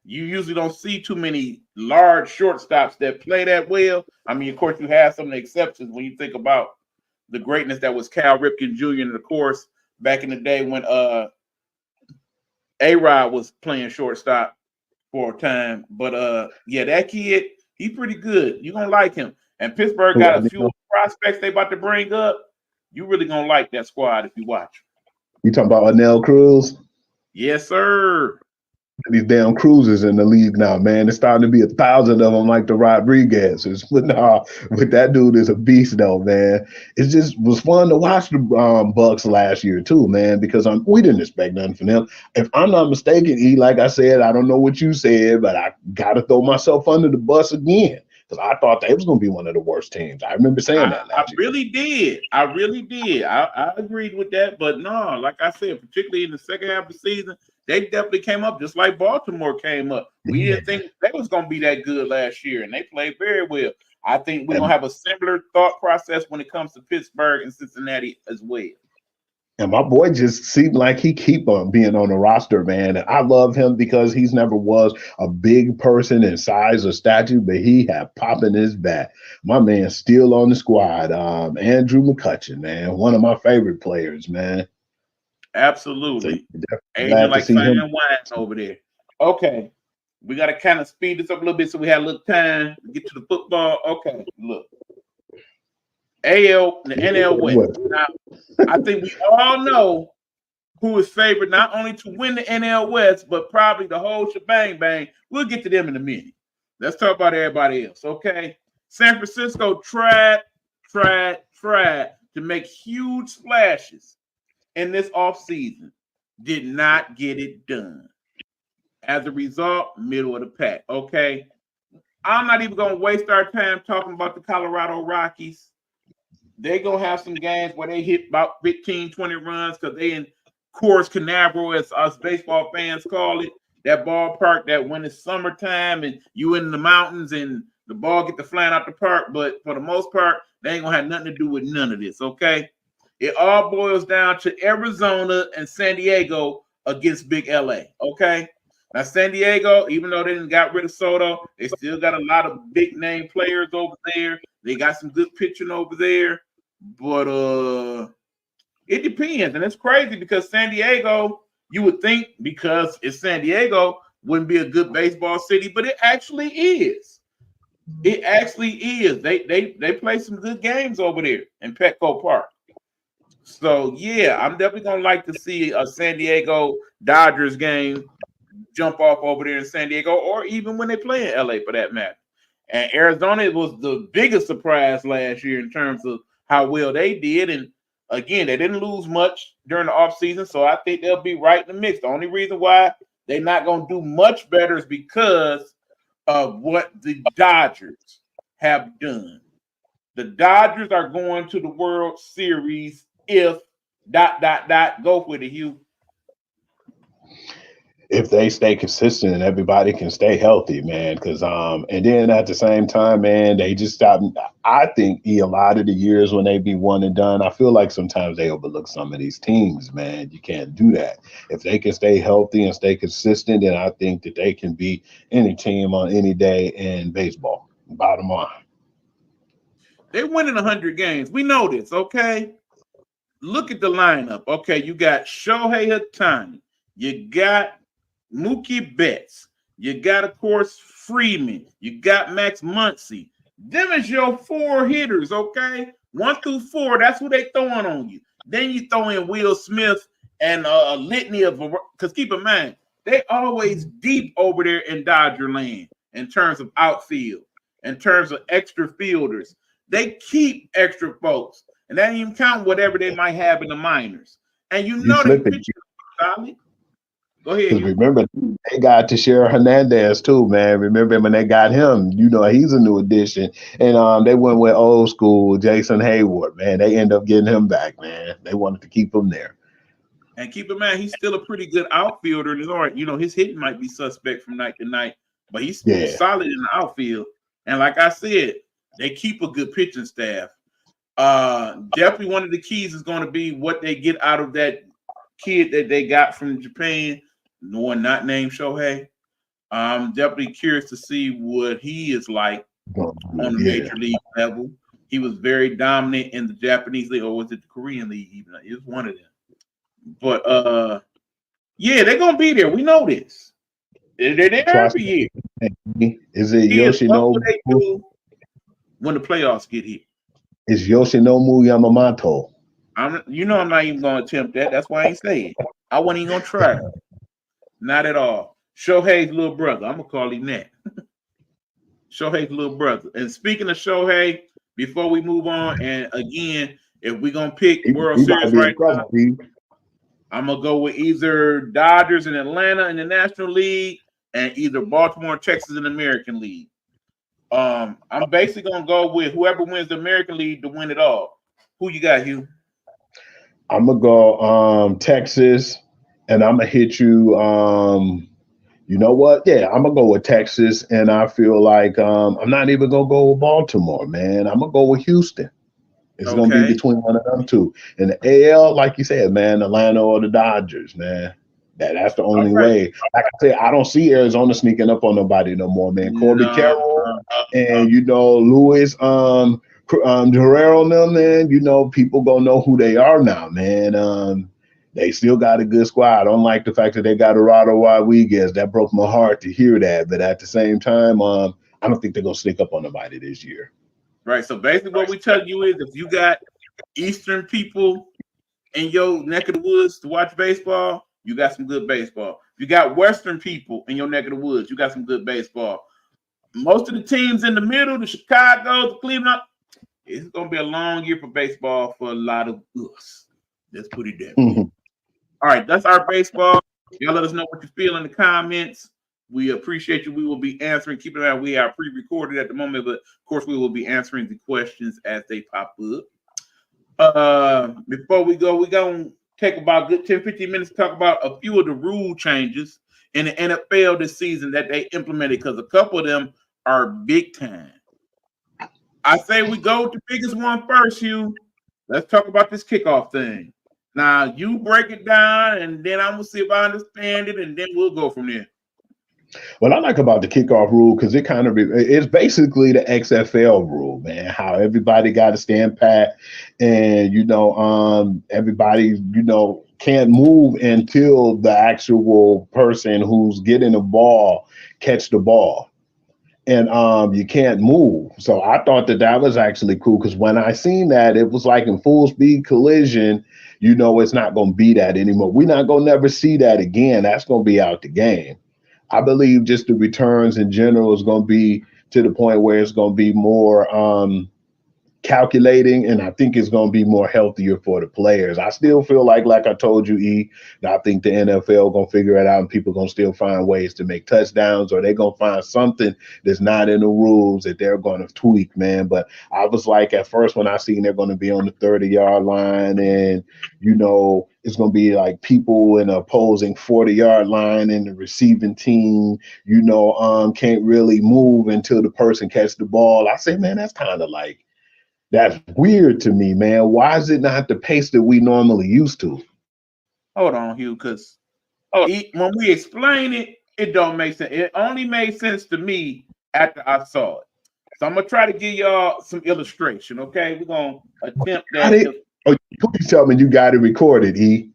You usually don't see too many large shortstops that play that well. I mean, of course, you have some of the exceptions when you think about the greatness that was Cal Ripken Jr. And of course, back in the day when A-Rod was playing shortstop for a time. But yeah, that kid, he's pretty good. You're gonna like him. And Pittsburgh got a few prospects they about to bring up. You really gonna like that squad if you watch. You talking about Anel Cruz? Yes, sir. These damn cruisers in the league now, man. It's starting to be 1,000 of them like the Rodriguez's. But that dude is a beast, though, man. It just was fun to watch the Bucks last year, too, man, because we didn't expect nothing from them. If I'm not mistaken, E, like I said, I don't know what you said, but I got to throw myself under the bus again because I thought they was going to be one of the worst teams. I remember saying that last year. Really did. I really did. I agreed with that. But no, like I said, particularly in the second half of the season, they definitely came up just like Baltimore came up. We didn't think they was going to be that good last year, and they played very well. I think we're going to have a similar thought process when it comes to Pittsburgh and Cincinnati as well. And my boy just seemed like he keep on being on the roster, man. And I love him because he's never was a big person in size or stature, but he had pop in his bat. My man still on the squad. Andrew McCutchen, man, one of my favorite players, man. Absolutely. So Agent like fine wine over there. Okay. We got to kind of speed this up a little bit so we have a little time to get to the football. Okay, look. the NL West. Now, I think we all know who is favored not only to win the NL West, but probably the whole shebang bang. We'll get to them in a minute. Let's talk about everybody else, okay? San Francisco tried to make huge splashes in this offseason. Did not get it done. As a result, middle of the pack, okay? I'm not even going to waste our time talking about the Colorado Rockies. They're going to have some games where they hit about 15, 20 runs because they in Coors Canaveral, as us baseball fans call it, that ballpark that when it's summertime and you in the mountains and the ball get the flying out the park, but for the most part, they ain't going to have nothing to do with none of this, okay? It all boils down to Arizona and San Diego against Big LA, okay? Now, San Diego, even though they didn't got rid of Soto, they still got a lot of big-name players over there. They got some good pitching over there. But it depends. And it's crazy because San Diego, you would think because it's San Diego, wouldn't be a good baseball city, but it actually is. It actually is. They play some good games over there in Petco Park. So, yeah, I'm definitely going to like to see a San Diego Dodgers game jump off over there in San Diego, or even when they play in LA for that matter. And Arizona was the biggest surprise last year in terms of how well they did. And again, they didn't lose much during the offseason, so I think they'll be right in the mix. The only reason why they're not going to do much better is because of what the Dodgers have done. The Dodgers are going to the World Series if ... Go with it, Hugh. if they stay consistent and everybody can stay healthy, man. Because and then at the same time, man, they just stop. I think a lot of the years when they be one and done, I feel like sometimes they overlook some of these teams, man. You can't do that. If they can stay healthy and stay consistent, then I think that they can beat any team on any day in baseball. Bottom line. They're winning 100 games. We know this, okay? Look at the lineup. Okay, you got Shohei Ohtani. You got Mookie Betts. You got, of course, Freeman. You got Max Muncy. Them is your 4 hitters, okay? 1 through 4, that's who they throwing on you. Then you throw in Will Smith and a litany of, because keep in mind, they always deep over there in Dodger land in terms of outfield, in terms of extra fielders. They keep extra folks, and that ain't even count whatever they might have in the minors. And you know they pitch solid. Go ahead. Because remember, they got Teixeira Hernandez too, man. Remember when they got him, you know, he's a new addition. And they went with old school Jason Hayward, man. They end up getting him back, man. They wanted to keep him there. And keep in mind, he's still a pretty good outfielder. And you know, his hitting might be suspect from night to night, but he's solid in the outfield. And like I said, they keep a good pitching staff. Definitely one of the keys is going to be what they get out of that kid that they got from Japan. No one not named Shohei. I'm definitely curious to see what he is like on the major league level. He was very dominant in the Japanese league, or was it the Korean league? Even it was one of them. But yeah, they're gonna be there. We know this. They're there every year. Is it Yoshinobu? What they do when the playoffs get here? It's Yoshinobu Yamamoto. I'm not even gonna attempt that. That's why I ain't saying it. I wasn't even gonna try. Not at all. Shohei's little brother. I'm gonna call him that. Shohei's little brother. And speaking of Shohei, before we move on, and again, if we're gonna pick World Series right now, I'm gonna go with either Dodgers in Atlanta in the National League and either Baltimore and Texas in the American League. I'm basically gonna go with whoever wins the American League to win it all. Who you got, Hugh? I'm gonna go Texas, and I'm gonna hit you. You know what? Yeah, I'm gonna go with Texas, and I feel like I'm not even gonna go with Baltimore, man. I'm gonna go with Houston. It's gonna be between one of them two. In the AL, like you said, man, Atlanta or the Dodgers, man. That's the only way. Like I said, I don't see Arizona sneaking up on nobody no more, man. Corby Carroll and Luis Guerrero and them, man. You know, people gonna know who they are now, man. They still got a good squad. I don't like the fact that they got Gerardo Rodriguez. That broke my heart to hear that. But at the same time, I don't think they're gonna sneak up on nobody this year. Right. So basically, what we tell you is, if you got Eastern people in your neck of the woods to watch baseball, you got some good baseball. If you got Western people in your neck of the woods, you got some good baseball. Most of the teams in the middle, the Chicago, the Cleveland, it's gonna be a long year for baseball for a lot of us. Let's put it that way. All right, that's our baseball. Y'all let us know what you feel in the comments. We appreciate you. We will be answering. Keep in mind, we are pre-recorded at the moment, but of course, we will be answering the questions as they pop up. Before we go, we're going to take about a good 10-15 minutes to talk about a few of the rule changes in the NFL this season that they implemented, because a couple of them are big time. I say we go with the biggest one first, Hugh. Let's talk about this kickoff thing. Now, you break it down, and then I'm going to see if I understand it, and then we'll go from there. What I like about the kickoff rule, because it's basically the XFL rule, man. How everybody got to stand pat, and everybody can't move until the actual person who's getting the ball catch the ball, and you can't move. So I thought that was actually cool, because when I seen that, it was like in full speed collision. It's not going to be that anymore. We're not going to never see that again. That's going to be out the game. I believe just the returns in general is going to be to the point where it's going to be more calculating, and I think it's going to be more healthier for the players. I still feel like I told you, E, that I think the NFL going to figure it out, and people going to still find ways to make touchdowns, or they're going to find something that's not in the rules that they're going to tweak, man. But I was like, at first when I seen they're going to be on the 30-yard line, and, you know, it's going to be like people in opposing 40-yard line, and the receiving team, you know, can't really move until the person catches the ball. I say, man, that's kind of like, that's weird to me, man. Why is it not the pace that we normally used to? Hold on, Hugh, because when we explain it, it don't make sense. It only made sense to me after I saw it. So I'm gonna try to give y'all some illustration. Okay, we're gonna attempt that. Oh, please tell me you got it recorded, E.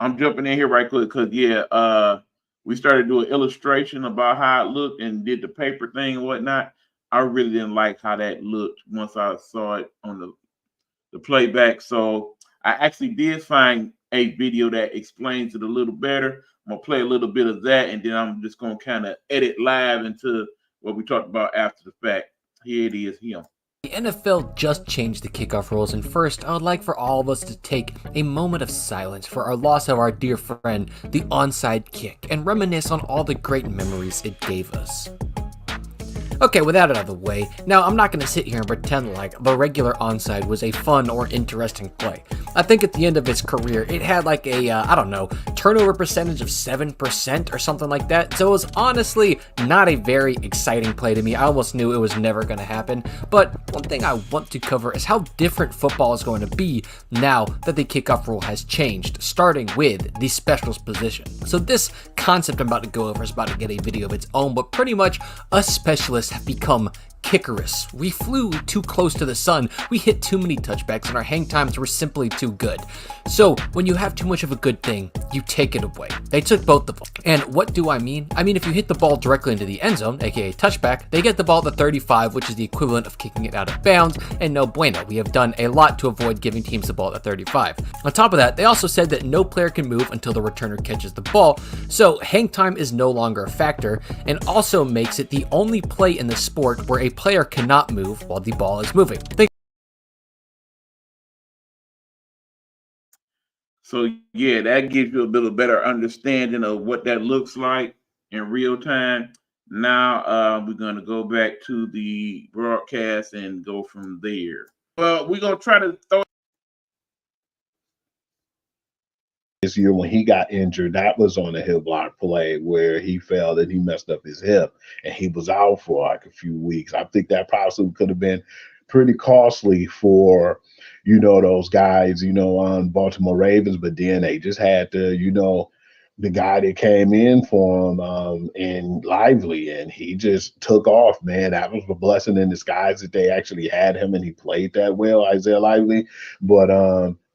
I'm jumping in here right quick because we started doing illustration about how it looked and did the paper thing and whatnot. I really didn't like how that looked once I saw it on the playback. So I actually did find a video that explains it a little better. I'm gonna play a little bit of that, and then I'm just gonna kind of edit live into what we talked about after the fact. Here it is, him. The NFL just changed the kickoff rules, and first, I would like for all of us to take a moment of silence for our loss of our dear friend, the onside kick, and reminisce on all the great memories it gave us. Okay, with that out of the way, now I'm not going to sit here and pretend like the regular onside was a fun or interesting play. I think at the end of its career, it had like a, I don't know, turnover percentage of 7% or something like that, so it was honestly not a very exciting play to me. I almost knew it was never going to happen, but one thing I want to cover is how different football is going to be now that the kickoff rule has changed, starting with the specials position. So this concept I'm about to go over is about to get a video of its own, but pretty much us specialists have become kickerists. We flew too close to the sun, we hit too many touchbacks, and our hang times were simply too good. So when you have too much of a good thing, you take it away. They took both of them. And what do I mean? I mean, if you hit the ball directly into the end zone, aka touchback, they get the ball at the 35, which is the equivalent of kicking it out of bounds, and no bueno. We have done a lot to avoid giving teams the ball at the 35. On top of that, they also said that no player can move until the returner catches the ball, so hang time is no longer a factor, and also makes it the only play in the sport where a player cannot move while the ball is moving. So yeah, that gives you a bit of better understanding of what that looks like in real time. Now we're going to go back to the broadcast and go from there. Well, we're going to try to throw this year when he got injured, that was on a hip block play where he fell and he messed up his hip and he was out for like a few weeks. I think that possibly could have been pretty costly for, you know, those guys, you know, on Baltimore Ravens, but then they just had to, you know, the guy that came in for him and Lively, and he just took off, man. That was a blessing in disguise that they actually had him and he played that well, Isaiah Lively. But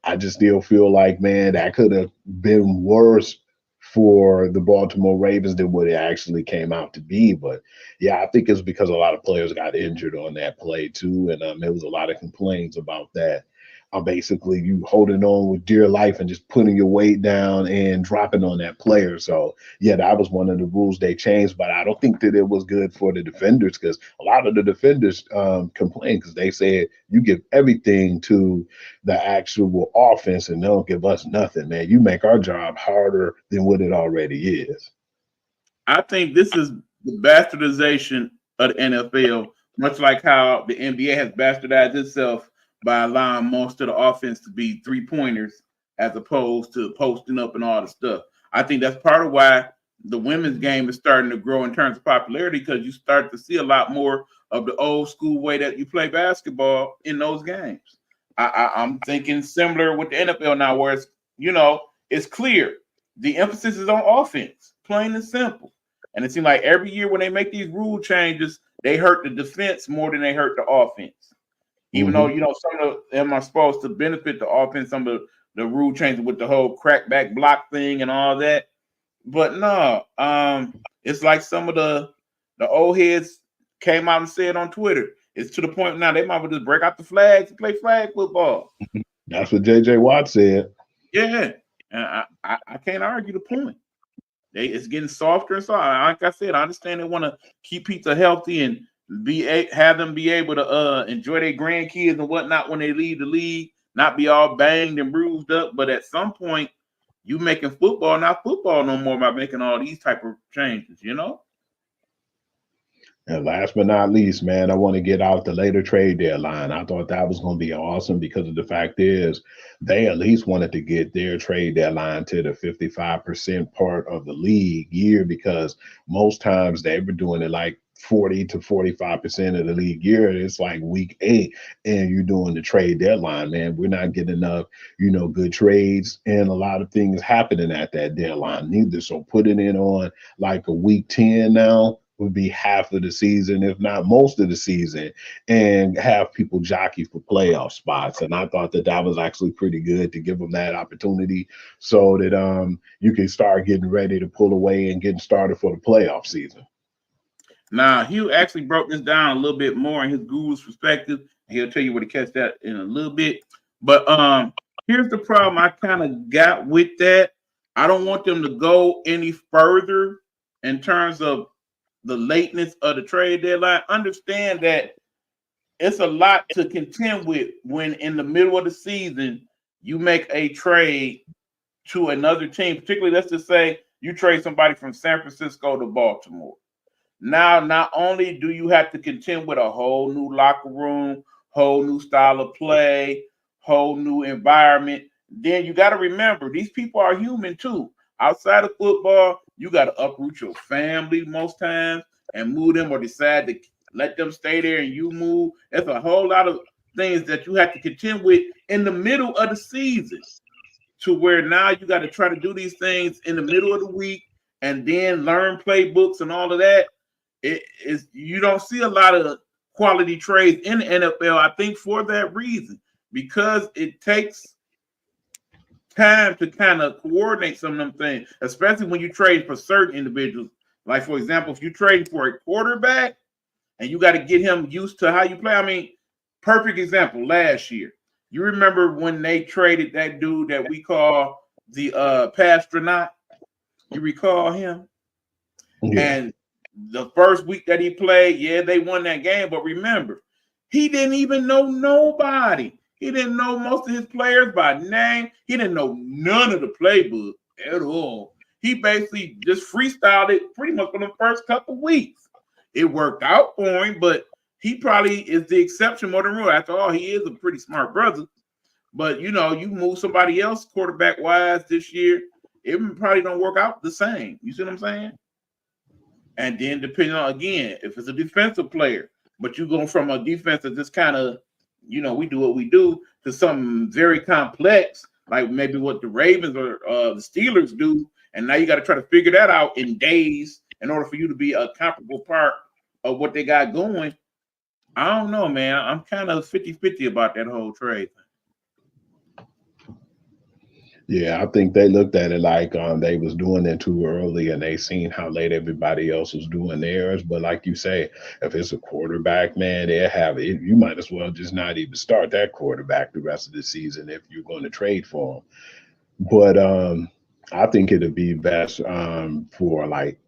I just still feel like, man, that could have been worse for the Baltimore Ravens than what it actually came out to be. But yeah, I think it's because a lot of players got injured on that play too, and there was a lot of complaints about that. Basically, you holding on with dear life and just putting your weight down and dropping on that player. So yeah, that was one of the rules they changed, but I don't think that it was good for the defenders, because a lot of the defenders complained because they said you give everything to the actual offense and they don't give us nothing, man. You make our job harder than what it already is. I think this is the bastardization of the NFL, much like how the NBA has bastardized itself by allowing most of the offense to be three-pointers as opposed to posting up and all the stuff. I think that's part of why the women's game is starting to grow in terms of popularity, because you start to see a lot more of the old school way that you play basketball in those games. I'm thinking similar with the NFL now, where it's, you know, it's clear. The emphasis is on offense, plain and simple. And it seems like every year when they make these rule changes, they hurt the defense more than they hurt the offense. Even though, you know, some of them are supposed to benefit the offense, some of the rule changes with the whole crackback block thing and all that. But no, it's like some of the the old heads came out and said on Twitter, it's to the point now they might well just break out the flags and play flag football. That's what JJ Watt said. Yeah, and I can't argue the point. It's getting softer and softer. Like I said, I understand they want to keep people healthy and have them be able to enjoy their grandkids and whatnot when they leave the league, not be all banged and bruised up. But at some point, you making football not football no more by making all these type of changes, you know? And last but not least, man, I want to get out the later trade deadline. I thought that was going to be awesome because of the fact is they at least wanted to get their trade deadline to the 55% part of the league year, because most times they were doing it like 40 to 45% of the league year. It's like week 8 and you're doing the trade deadline, man. We're not getting enough, good trades and a lot of things happening at that deadline neither. So putting it on like a week 10 now would be half of the season, if not most of the season, and have people jockey for playoff spots. And I thought that was actually pretty good to give them that opportunity so that you can start getting ready to pull away and getting started for the playoff season. Now, Hugh actually broke this down a little bit more in his guru's perspective. He'll tell you where to catch that in a little bit. But here's the problem I kind of got with that. I don't want them to go any further in terms of the lateness of the trade deadline. Understand that it's a lot to contend with when in the middle of the season you make a trade to another team, particularly let's just say you trade somebody from San Francisco to Baltimore. Now, not only do you have to contend with a whole new locker room, whole new style of play, whole new environment, then you got to remember these people are human too. Outside of football, you got to uproot your family most times and move them or decide to let them stay there and you move. There's a whole lot of things that you have to contend with in the middle of the season, to where now you got to try to do these things in the middle of the week and then learn playbooks and all of that. You don't see a lot of quality trades in the NFL, I think, for that reason, because it takes time to kind of coordinate some of them things, especially when you trade for certain individuals. Like, for example, if you trade for a quarterback and you got to get him used to how you play. I mean, perfect example, last year. You remember when they traded that dude that we call the Pastronaut? You recall him? Yeah. And the first week that he played, yeah, they won that game. But remember, he didn't even know nobody. He didn't know most of his players by name. He didn't know none of the playbook at all. He basically just freestyled it pretty much for the first couple weeks. It worked out for him, but he probably is the exception more than rule. After all, he is a pretty smart brother. But, you move somebody else quarterback-wise this year, it probably don't work out the same. You see what I'm saying? And then depending on, again, if it's a defensive player, but you go from a defense that just kind of, we do what we do, to something very complex, like maybe what the Ravens or the Steelers do, and now you got to try to figure that out in days in order for you to be a comparable part of what they got going. I don't know, man. I'm kind of 50-50 about that whole trade thing. Yeah, I think they looked at it like they was doing it too early and they seen how late everybody else was doing theirs. But like you say, if it's a quarterback, man, they'll have it. You might as well just not even start that quarterback the rest of the season if you're going to trade for him. But I think it'd be best for like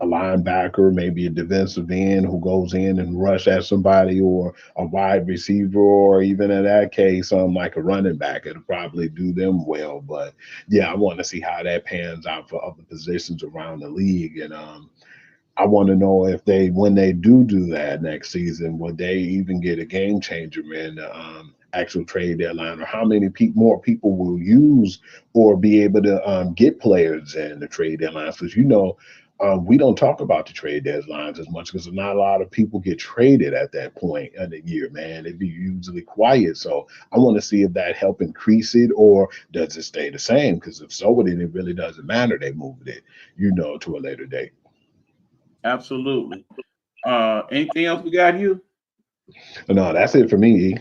a linebacker, maybe a defensive end who goes in and rush at somebody, or a wide receiver, or even in that case, like a running back. It'll probably do them well. But yeah, I want to see how that pans out for other positions around the league. And I want to know if when they do that next season, will they even get a game changer in the actual trade deadline, or how many more people will use or be able to get players in the trade deadlines? Because we don't talk about the trade deadlines as much because not a lot of people get traded at that point in the year, man. It'd be usually quiet. So I want to see if that help increase it, or does it stay the same? Because if so, then it really doesn't matter. They moved it, to a later date. Absolutely. Anything else we got here? No, that's it for me, E.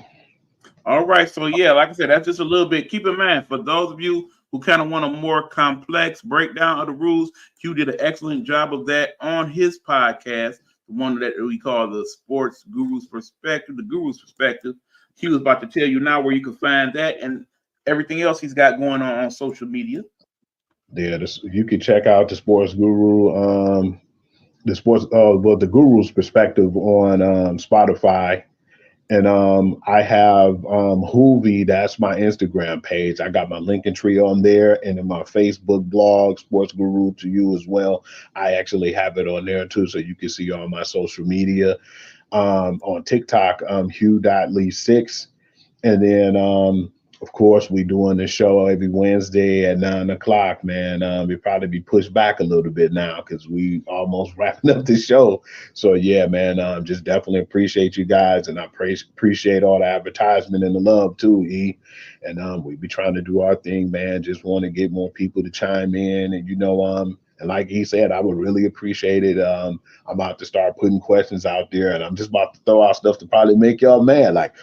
All right. So, yeah, like I said, that's just a little bit. Keep in mind, for those of you who kind of want a more complex breakdown of the rules. Hugh did an excellent job of that on his podcast, the one that we call the Sports Guru's Perspective, the Guru's Perspective. He was about to tell you now where you can find that and everything else he's got going on social media. Yeah, you can check out the Sports Guru, the Guru's Perspective on Spotify. And I have Hoovy, that's my Instagram page. I got my Lincoln Tree on there, and in my Facebook blog, Sports Guru to You as well. I actually have it on there too, so you can see all my social media. On TikTok, Hugh.Lee6. And then of course, we doing the show every Wednesday at 9 o'clock, man. It'll probably be pushed back a little bit now because we almost wrapping up the show. So yeah, man, just definitely appreciate you guys, and I appreciate all the advertisement and the love too, E. And we be trying to do our thing, man. Just want to get more people to chime in, and and like he said, I would really appreciate it. I'm about to start putting questions out there, and I'm just about to throw out stuff to probably make y'all mad, like,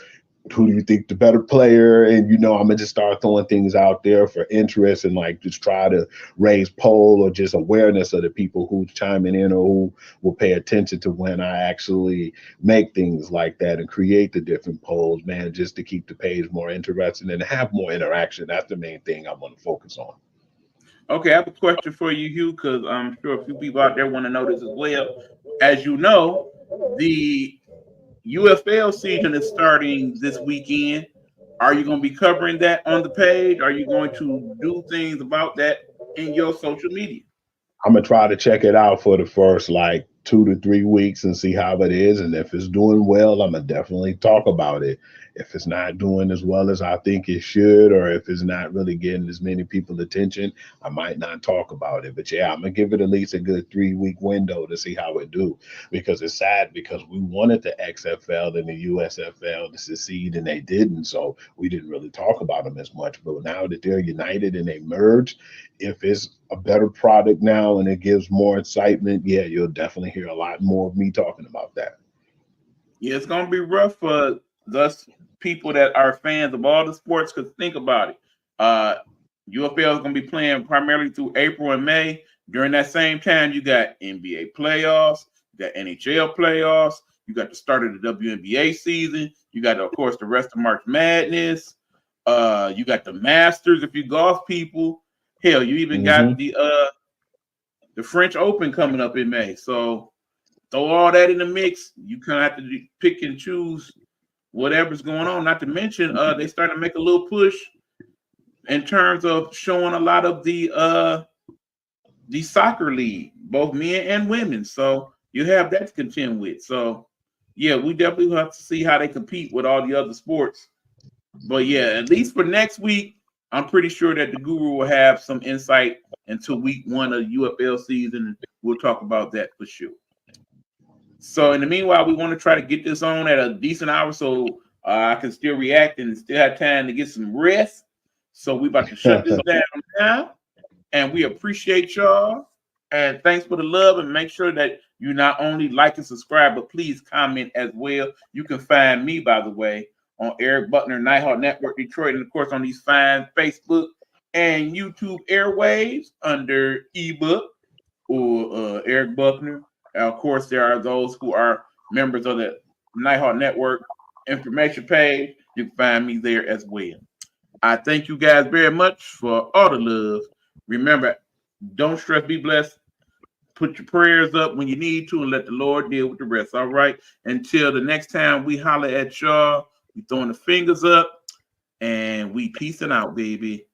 who do you think the better player? And I'm gonna just start throwing things out there for interest, and like just try to raise poll or just awareness of the people who's chiming in or who will pay attention to when I actually make things like that and create the different polls, man, just to keep the page more interesting and have more interaction. That's the main thing I want to focus on. Okay, I have a question for you, Hugh, because I'm sure a few people out there want to know this as well. As you know, the UFL season is starting this weekend. Are you going to be covering that on the page? Are you going to do things about that in your social media? I'm gonna try to check it out for the first 2 to 3 weeks and see how it is. And if it's doing well, I'm gonna definitely talk about it. If it's not doing as well as I think it should, or if it's not really getting as many people's attention, I might not talk about it. But yeah, I'm gonna give it at least a good 3-week window to see how it do, because it's sad because we wanted the XFL and the USFL to succeed and they didn't. So we didn't really talk about them as much. But now that they're united and they merged, if it's a better product now and it gives more excitement, yeah, you'll definitely hear a lot more of me talking about that. Yeah, it's going to be rough for us people that are fans of all the sports, because think about it. UFL is going to be playing primarily through April and May. During that same time, you got NBA playoffs, you got NHL playoffs, you got the start of the WNBA season, you got, of course, the rest of March Madness, you got the Masters if you golf people. Hell, you even got the French Open coming up in May. So throw all that in the mix. You kind of have to pick and choose whatever's going on. Not to mention, they started to make a little push in terms of showing a lot of the soccer league, both men and women. So you have that to contend with. So yeah, we definitely have to see how they compete with all the other sports. But yeah, at least for next week, I'm pretty sure that the Guru will have some insight into week 1 of UFL season, and we'll talk about that for sure. So in the meanwhile, we want to try to get this on at a decent hour so I can still react and still have time to get some rest. So we about to shut this down now, and we appreciate y'all. And thanks for the love, and make sure that you not only like and subscribe, but please comment as well. You can find me, by the way, on Eric Buckner, Nighthawk Network Detroit, and of course on these fine Facebook and YouTube airwaves under ebook or Eric Buckner. Of course, there are those who are members of the Nighthawk Network information page. You can find me there as well. I thank you guys very much for all the love. Remember, don't stress, be blessed. Put your prayers up when you need to and let the Lord deal with the rest. All right. Until the next time we holler at y'all, we throwing the fingers up and we peacing out, baby.